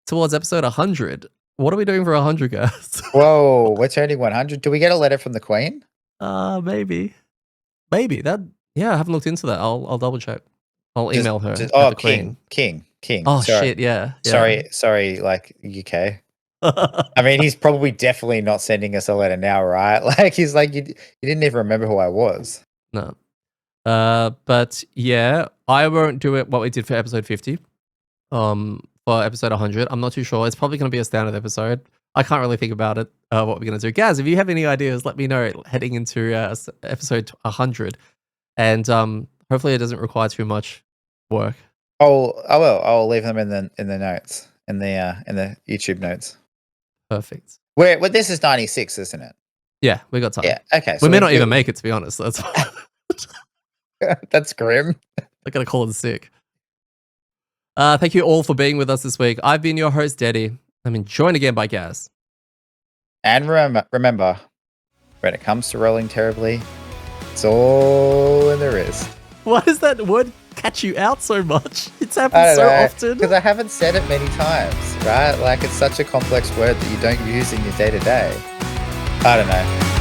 towards episode 100. What are we doing for 100, guys? Whoa, we're turning 100. Do we get a letter from the Queen? Maybe. That. Yeah, I haven't looked into that. I'll double check. I'll email her. at Oh, the Queen. King. Oh Sorry. shit! Yeah. Sorry, like UK. I mean, he's probably definitely not sending us a letter now, right? Like, he's like, you didn't even remember who I was. No. But yeah, I won't do it what we did for episode 50. For episode 100, I'm not too sure. It's probably going to be a standard episode. I can't really think about it. What we're going to do, guys. If you have any ideas, let me know heading into episode 100, and hopefully it doesn't require too much work. Oh, I will. I'll leave them in the notes in the YouTube notes. Perfect. Well, this is 96, isn't it? Yeah, we got time. Yeah. Okay. We may not even make it, to be honest. That's that's grim. I gotta call it sick. Thank you all for being with us this week. I've been your host, Deddy. I'm been joined again by Gaz. And remember, when it comes to rolling terribly, it's all in the wrist. Why does that word catch you out so much? It's happened so often. Because I haven't said it many times, right? Like, it's such a complex word that you don't use in your day-to-day. I don't know.